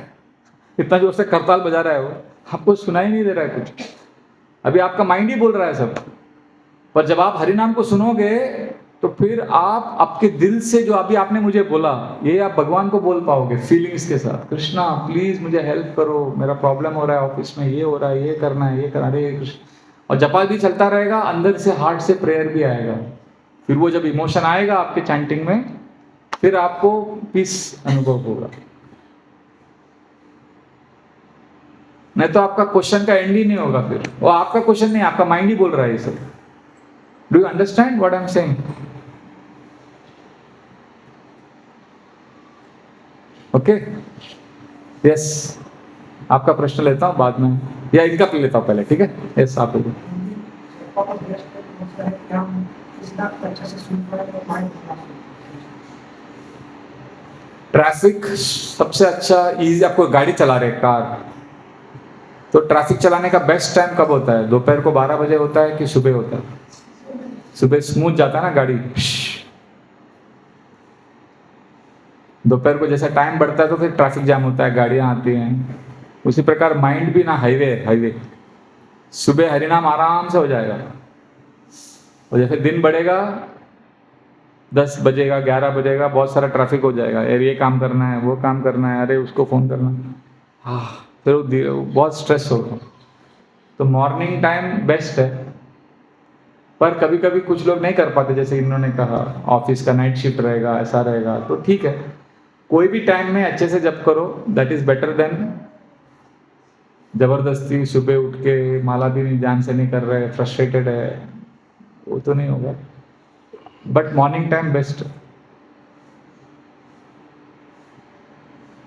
इतना जोर से करताल बजा रहा है, वो आपको सुनाई नहीं दे रहा है कुछ। अभी आपका माइंड ही बोल रहा है सब। पर जब आप हरि नाम को सुनोगे तो फिर आप आपके दिल से जो अभी आपने मुझे बोला, ये आप भगवान को बोल पाओगे फीलिंग्स के साथ। कृष्णा प्लीज मुझे हेल्प करो, मेरा प्रॉब्लम हो रहा है, ऑफिस में ये हो रहा है, ये करना है, ये करना है, हरे कृष्ण। और जपा भी चलता रहेगा, अंदर से हार्ट से प्रेयर भी आएगा। फिर वो जब इमोशन आएगा आपके चैंटिंग में, फिर आपको पीस अनुभव होगा। नहीं तो आपका क्वेश्चन का एंड ही नहीं होगा फिर। वो आपका क्वेश्चन नहीं, आपका माइंड ही बोल रहा है ये सब। Do you understand what I am saying? Okay, yes. आपका प्रश्न लेता हूं बाद में, या इनका लेता हूं पहले, ठीक है? यस, आप लोग ट्रैफिक सबसे अच्छा इजी, आपको गाड़ी चला रहे कार, तो ट्रैफिक चलाने का बेस्ट टाइम कब होता है? दोपहर को 12 बजे होता है कि सुबह होता है? सुबह स्मूथ जाता है ना गाड़ी। दोपहर को जैसा टाइम बढ़ता है तो फिर ट्रैफिक जाम होता है, गाड़ियां आती हैं। उसी प्रकार माइंड भी ना हाईवे। सुबह हरिनाम आराम से हो जाएगा, और जैसे दिन बढ़ेगा 10 बजेगा, 11 बजेगा, बहुत सारा ट्रैफिक हो जाएगा, यार ये काम करना है, वो काम करना है, अरे उसको फोन करना है, फिर बहुत स्ट्रेस होगा। तो मॉर्निंग टाइम बेस्ट है। पर कभी कभी कुछ लोग नहीं कर पाते, जैसे इन्होंने कहा ऑफिस का नाइट शिफ्ट रहेगा, ऐसा रहेगा, तो ठीक है, कोई भी टाइम में अच्छे से जप करो, दैट इज बेटर देन जबरदस्ती सुबह उठ के माला भी नहीं ध्यान से नहीं कर रहे, फ्रस्ट्रेटेड है, वो तो नहीं होगा। But morning time best.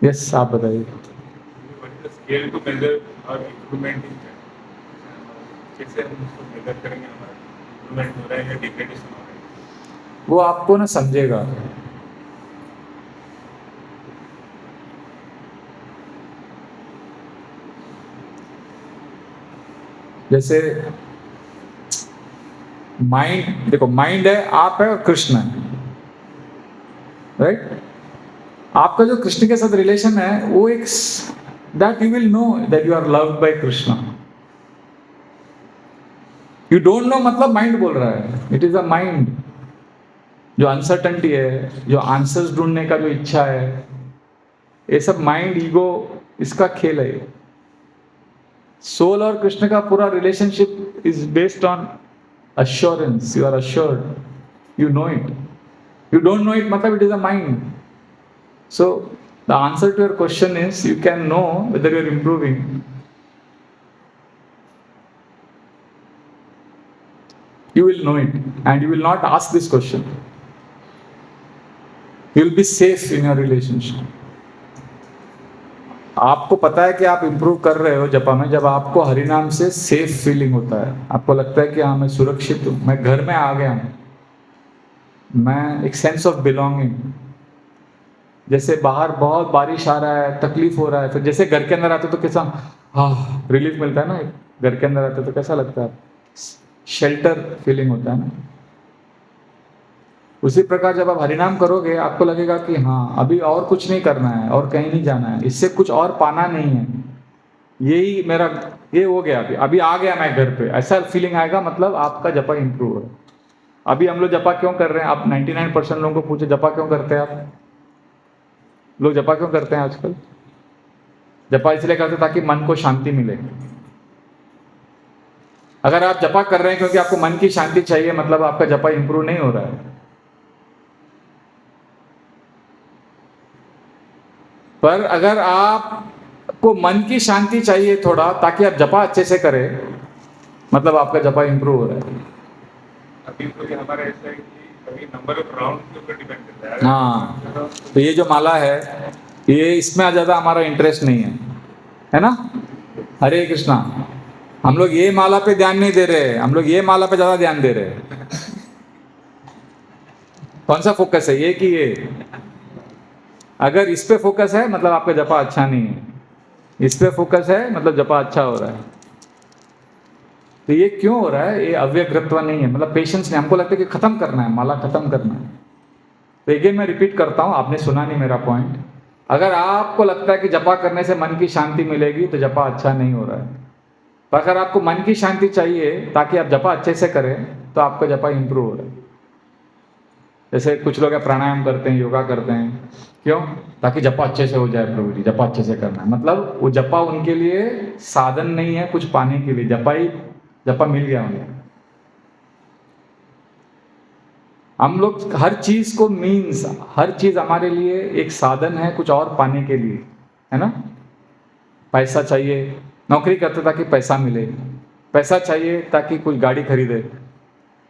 Yes, आप बताइए। What is the scale to measure our improvement in that? कैसे हम उसको measure करेंगे हमारा improvement हो रहा है या degradation हो रहा है? वो आपको ना समझेगा। जैसे माइंड, देखो माइंड है, आप है और कृष्ण है, राइट? आपका जो कृष्ण के साथ रिलेशन है वो एक that you will know that you are loved by Krishna. You don't know मतलब माइंड बोल रहा है, इट इज अ माइंड। जो अनसर्टेनिटी है, जो आंसर्स ढूंढने का जो इच्छा है, ये सब माइंड, ईगो, इसका खेल है। सोल और कृष्ण का पूरा relationship is based on assurance. You are assured, you know it. You don't know it matlab it is a mind. So the answer to your question is you can know whether you are improving. You will know it and you will not ask this question. You will be safe in your relationship. आपको पता है कि आप improve कर रहे हो जपा में जब आपको हरिनाम से सेफ फीलिंग होता है। आपको लगता है कि हाँ मैं सुरक्षित हूँ, मैं घर में आ गया हूँ, मैं एक सेंस ऑफ बिलोंगिंग। जैसे बाहर बहुत बारिश आ रहा है, तकलीफ हो रहा है, फिर जैसे घर के अंदर आते तो कैसा रिलीफ मिलता है ना, घर के अंदर आते तो कैसा लगता है, शेल्टर फीलिंग होता है ना। उसी प्रकार जब आप हरिनाम करोगे आपको लगेगा कि हाँ अभी और कुछ नहीं करना है और कहीं नहीं जाना है, इससे कुछ और पाना नहीं है, यही मेरा ये हो गया, अभी आ गया मैं घर पे, ऐसा फीलिंग आएगा। मतलब आपका जपा इंप्रूव है। अभी हम लोग जपा क्यों कर रहे हैं? आप 99% लोगों को पूछे जपा क्यों करते हैं आप लोग? जपा क्यों करते हैं आजकल? जपा इसलिए करते ताकि मन को शांति मिले। अगर आप जपा कर रहे हैं क्योंकि आपको मन की शांति चाहिए, मतलब आपका जपा इंप्रूव नहीं हो रहा है। पर अगर आपको मन की शांति चाहिए थोड़ा ताकि आप जपा अच्छे से करें, मतलब आपका जपा इंप्रूव हो रहा है। अभी तो ये हमारा ऐसा है कि अभी नंबर ऑफ राउंड के ऊपर डिपेंड करता है। हाँ, तो ये जो माला है ये इसमें ज़्यादा हमारा इंटरेस्ट नहीं है ना? हरे कृष्णा। हम लोग ये माला पे ध्यान नहीं दे रहे, हम लोग ये माला पे ज़्यादा ध्यान दे रहे हैं। कौन सा फोकस है, ये कि ये? अगर इस पे फोकस है मतलब आपका जपा अच्छा नहीं है, इस पे फोकस है मतलब जपा अच्छा हो रहा है। तो ये क्यों हो रहा है? ये अव्यग्रत्व नहीं है, मतलब पेशेंस नहीं। हमको लगता है कि खत्म करना है, माला खत्म करना है। तो अगेन मैं रिपीट करता हूँ, आपने सुना नहीं मेरा पॉइंट। अगर आपको लगता है कि जपा करने से मन की शांति मिलेगी तो जपा अच्छा नहीं हो रहा है। पर अगर आपको मन की शांति चाहिए ताकि आप जपा अच्छे से करें तो आपका जपा इंप्रूव हो रहा है। जैसे कुछ लोग प्राणायाम करते हैं, योगा करते हैं, क्यों? ताकि जपा अच्छे से हो जाए। प्रभु जी जपा अच्छे से करना है, मतलब वो जपा उनके लिए साधन नहीं है कुछ पाने के लिए, जपा मिल गया उन्हें। हम लोग हर चीज को मीन्स, हर चीज हमारे लिए एक साधन है कुछ और पाने के लिए, है ना? पैसा चाहिए, नौकरी करते ताकि पैसा मिले, पैसा चाहिए ताकि कुछ गाड़ी खरीदे।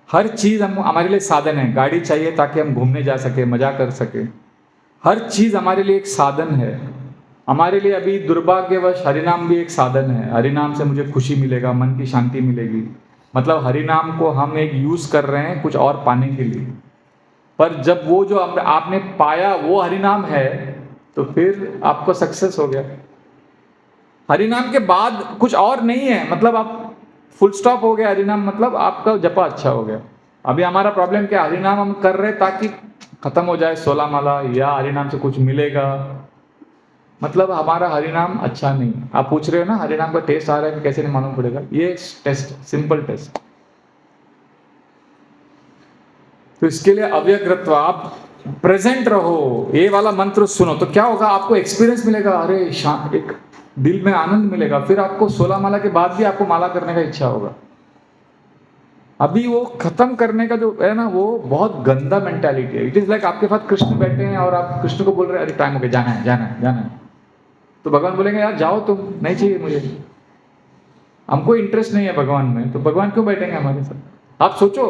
हर चीज हमारे लिए साधन है। गाड़ी चाहिए ताकि हम घूमने जा सके, मजा कर सके। हर चीज हमारे लिए एक साधन है। हमारे लिए अभी दुर्भाग्यवश हरिनाम भी एक साधन है। हरिनाम से मुझे खुशी मिलेगा, मन की शांति मिलेगी, मतलब हरिनाम को हम एक यूज कर रहे हैं कुछ और पाने के लिए। पर जब वो जो आपने पाया वो हरिनाम है तो फिर आपको सक्सेस हो गया। हरिनाम के बाद कुछ और नहीं है, मतलब आप फुल स्टॉप हो गया हरिनाम, मतलब आपका जपा अच्छा हो गया। अभी हमारा प्रॉब्लम क्या, हरिनाम हम कर रहे ताकि खत्म हो जाए 16 माला, या हरिनाम से कुछ मिलेगा, मतलब हमारा हरिनाम अच्छा नहीं। आप पूछ रहे हो ना हरिनाम का टेस्ट आ रहा है कि कैसे नहीं मालूम पड़ेगा? ये टेस्ट, सिंपल टेस्ट। तो इसके लिए अव्यग्रत्व, आप प्रेजेंट रहो, ये वाला मंत्र सुनो तो क्या होगा, आपको एक्सपीरियंस मिलेगा, अरे एक दिल में आनंद मिलेगा। फिर आपको 16 माला के बाद भी आपको माला करने का इच्छा होगा। अभी वो खत्म करने का जो है ना, वो बहुत गंदा मेंटालिटी है। इट इज लाइक आपके पास कृष्ण बैठे हैं और आप कृष्ण को बोल रहे हैं अरे टाइम हो गया, जाना है जाना है जाना है। तो भगवान बोलेंगे यार जाओ तुम, नहीं चाहिए मुझे, हमको इंटरेस्ट नहीं है भगवान में, तो भगवान क्यों बैठेंगे हमारे साथ? आप सोचो,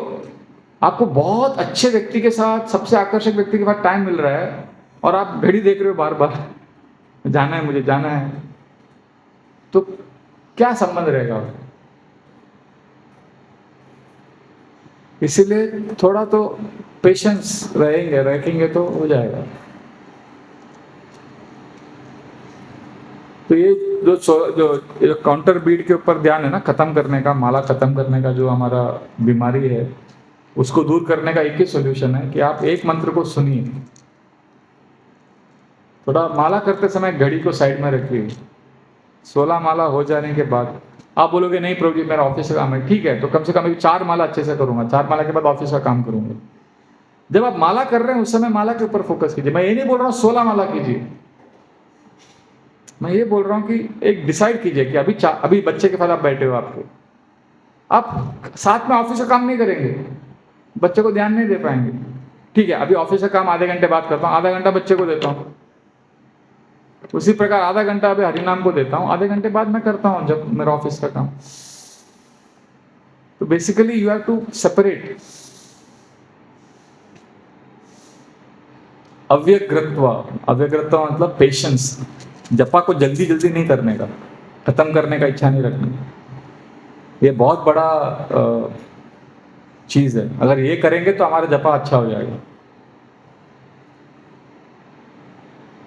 आपको बहुत अच्छे व्यक्ति के साथ, सबसे आकर्षक व्यक्ति के साथ टाइम मिल रहा है और आप घड़ी देख रहे हो बार बार, जाना है मुझे, जाना है, तो क्या संबंध रहेगा? इसीलिए थोड़ा तो पेशेंस रखेंगे तो हो जाएगा। तो ये जो काउंटर बीट के ऊपर ध्यान है ना, खत्म करने का, माला खत्म करने का, जो हमारा बीमारी है उसको दूर करने का एक ही सॉल्यूशन है कि आप एक मंत्र को सुनिए। थोड़ा माला करते समय घड़ी को साइड में रखिए। 16 माला हो जाने के बाद आप बोलोगे नहीं प्रभु जी मेरा ऑफिस का काम है, ठीक है, तो कम से कम 4 माला अच्छे से करूंगा, 4 माला के बाद ऑफिस का काम करूंगा। जब आप माला कर रहे हैं उस समय माला के ऊपर फोकस कीजिए। मैं ये नहीं बोल रहा हूँ 16 माला कीजिए, मैं ये बोल रहा हूँ कि एक डिसाइड कीजिए कि अभी बच्चे के साथ आप बैठे हो, आप साथ में ऑफिस का काम नहीं करेंगे, बच्चे को ध्यान नहीं दे पाएंगे, ठीक है, अभी ऑफिस का काम आधे घंटे बाद करता हूँ, आधा घंटा बच्चे को देता हूँ, उसी प्रकार आधा घंटा अभी हरिनाम को देता हूँ, आधे घंटे बाद मैं करता हूँ जब मेरा ऑफिस का काम। तो basically you have to separate. अव्यग्रत्व मतलब पेशेंस, जपा को जल्दी जल्दी नहीं करने का, खत्म करने का इच्छा नहीं रखनी, ये बहुत बड़ा चीज है। अगर ये करेंगे तो हमारा जपा अच्छा हो जाएगा।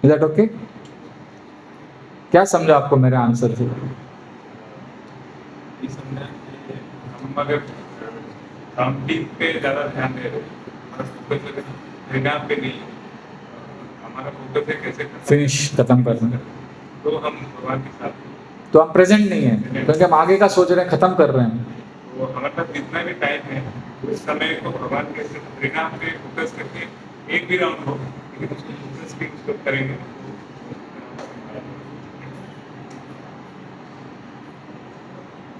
Is that okay? क्या समझा आपको मेरे आंसर से? ये समझा कि हम अगर काउंटिंग पे ज़्यादा ध्यान दे रहे हैं, हमारा फोकस हरिनाम पे नहीं, हमारा फोकस है कैसे खत्म करना, तो हम भगवान के साथ, तो हम प्रेजेंट नहीं है क्योंकि हम आगे का सोच रहे हैं, खत्म कर रहे हैं। तो हमारे पास जितना भी टाइम है उस समय को भगवान के हरिनाम पे फोकस करके एक भी राउंड हो, लेकिन उसको फोकस भी उसको करेंगे।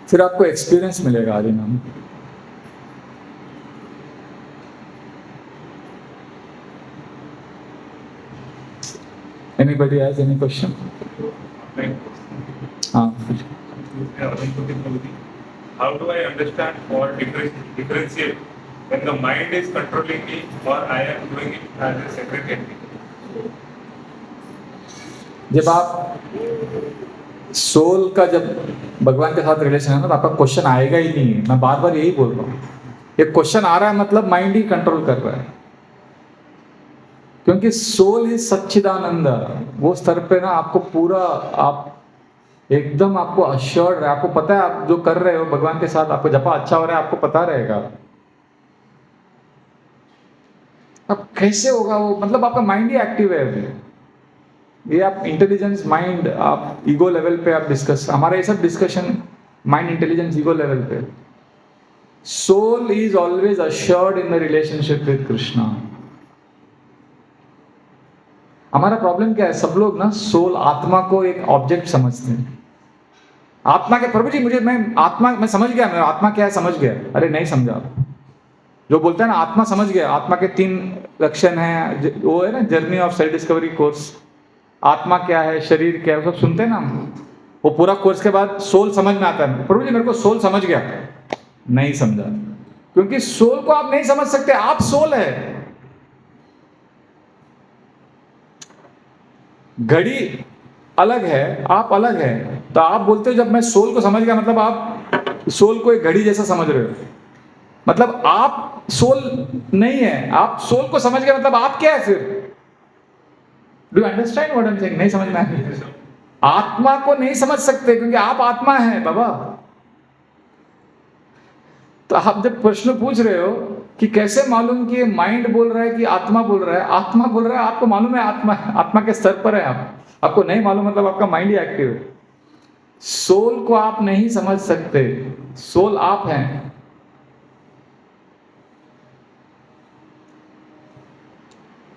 फिर आपको एक्सपीरियंस मिलेगा हरिनाम। Anybody has any question? हाँ। How do I understand or differentiate when the mind is controlling me or I am doing it as a separate entity? जब आप सोल का जब भगवान के साथ रिलेशन है ना, तो आपका क्वेश्चन आएगा ही नहीं है। मैं बार बार यही बोल रहा हूँ, ये क्वेश्चन आ रहा है मतलब माइंड ही कंट्रोल कर रहा है, क्योंकि सोल इज सच्चिदानंद। वो स्तर पे ना आपको पूरा, आप एकदम आपको अश्योर्ड है, आपको पता है आप जो कर रहे हो भगवान के साथ, आपको जपा अच्छा हो रहा है, आपको पता रहेगा। अब कैसे होगा वो, मतलब आपका माइंड ही एक्टिव है अभी। ये आप इंटेलिजेंस माइंड, आप ईगो लेवल पे आप डिस्कस, हमारा ये सब discussion mind intelligence ego level पे। Soul is always assured in the relationship with Krishna. हमारा प्रॉब्लम क्या है, सब लोग ना सोल, आत्मा को एक ऑब्जेक्ट समझते हैं। आत्मा के, प्रभु जी मुझे, मैं समझ गया, मैं आत्मा क्या है समझ गया। अरे नहीं समझा। जो बोलता है ना आत्मा समझ गया, आत्मा के 3 लक्षण हैं, वो है ना journey of self discovery course. आत्मा क्या है, शरीर क्या है, वो सब सुनते हैं ना हम। वो पूरा कोर्स के बाद सोल समझ में आता है। प्रभु जी मेरे को सोल समझ गया, नहीं समझा, क्योंकि सोल को आप नहीं समझ सकते। आप सोल है, घड़ी अलग है, आप अलग है। तो आप बोलते हो जब मैं सोल को समझ गया, मतलब आप सोल को एक घड़ी जैसा समझ रहे हो, मतलब आप सोल नहीं है। आप सोल को समझ गए मतलब आप क्या है फिर? Do understand what I am saying? नहीं समझ में आया? आत्मा को नहीं समझ सकते क्योंकि आप आत्मा है बाबा। तो आप जब प्रश्न पूछ रहे हो कि कैसे मालूम कि माइंड बोल रहा है कि आत्मा बोल रहा है, आत्मा बोल रहा है, आपको मालूम है आत्मा, आत्मा के स्तर पर है आपको नहीं मालूम, मतलब आपका माइंड ही एक्टिव है। सोल को आप नहीं समझ सकते, सोल आप हैं।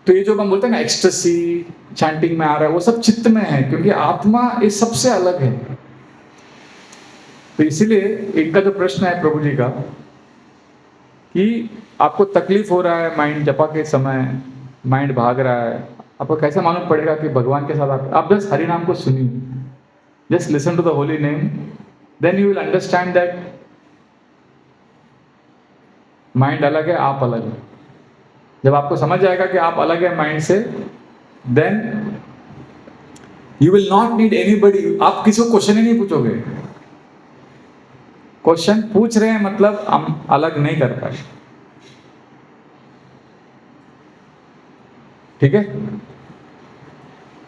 तो ये जो हम बोलते हैं ना एक्सटेसी, चैंटिंग में आ रहा है, वो सब चित्त में है, क्योंकि आत्मा इस सबसे अलग है। तो इसीलिए इनका जो प्रश्न है प्रभु जी का कि आपको तकलीफ हो रहा है माइंड जपा के समय, माइंड भाग रहा है, आपको कैसे मालूम पड़ेगा कि भगवान के साथ आप जस्ट हरि नाम को सुनिए, just listen to the holy name, then you will understand that mind अलग है, आप अलग है। जब आपको समझ आएगा कि आप अलग है माइंड से, then you will not need anybody. आप किसी को क्वेश्चन ही नहीं पूछोगे। क्वेश्चन पूछ रहे हैं मतलब हम अलग नहीं कर पाए। ठीक है,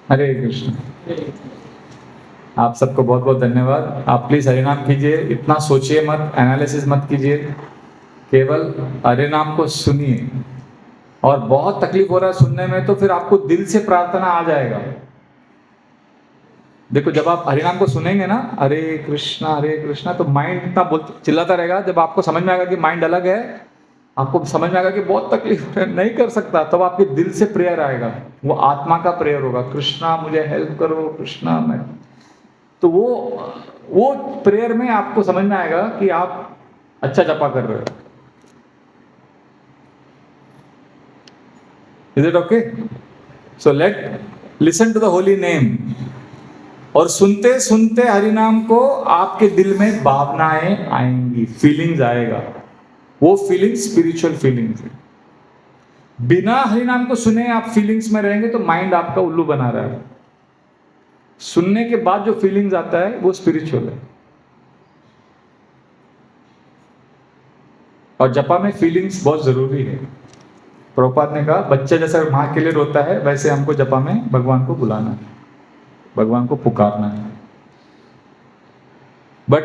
हरे कृष्ण। आप सबको बहुत बहुत धन्यवाद। आप प्लीज हरिनाम कीजिए, इतना सोचिए मत, एनालिसिस मत कीजिए, केवल हरिनाम को सुनिए। और बहुत तकलीफ हो रहा है सुनने में, तो फिर आपको दिल से प्रार्थना आ जाएगा। देखो, जब आप हरिनाम को सुनेंगे ना, हरे कृष्णा, तो माइंड इतना चिल्लाता रहेगा। जब आपको समझ में आएगा कि माइंड अलग है, आपको समझ में आएगा कि बहुत तकलीफ है, नहीं कर सकता, तब तो आपके दिल से प्रेयर आएगा। वो आत्मा का प्रेयर होगा, कृष्णा मुझे हेल्प करो, कृष्णा मैं। तो वो प्रेयर में आपको समझ में आएगा कि आप अच्छा जपा कर रहे हो। Is it okay? So let listen to the holy name. और सुनते सुनते हरिनाम को आपके दिल में भावनाएं आएंगी, फीलिंग्स आएगा। वो फीलिंग स्पिरिचुअल फीलिंग्स है। बिना हरिनाम को सुने आप फीलिंग्स में रहेंगे तो माइंड आपका उल्लू बना रहा है। सुनने के बाद जो फीलिंग्स आता है वो स्पिरिचुअल है। और जपा में फीलिंग्स बहुत जरूरी है। प्रभुपाद ने कहा, बच्चे जैसे मां के लिए रोता है, वैसे हमको जपा में भगवान को बुलाना है, भगवान को पुकारना है। बट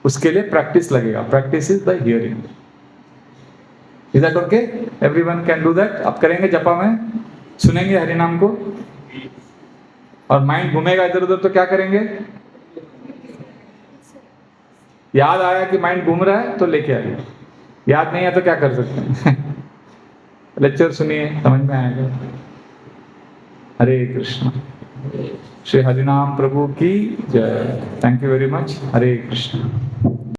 उसके लिए प्रैक्टिस लगेगा। Practice is the hearing. Is that okay? Everyone can do that. आप करेंगे जपा में, सुनेंगे हरिनाम को, और माइंड घूमेगा इधर उधर, तो क्या करेंगे? याद आया कि माइंड घूम रहा है तो लेके आइए, याद नहीं है तो क्या कर सकते हैं? लेक्चर सुनिए, समझ में आएगा। हरे कृष्ण। श्री हरिनाम प्रभु की जय। Thank you very much. Hare Krishna.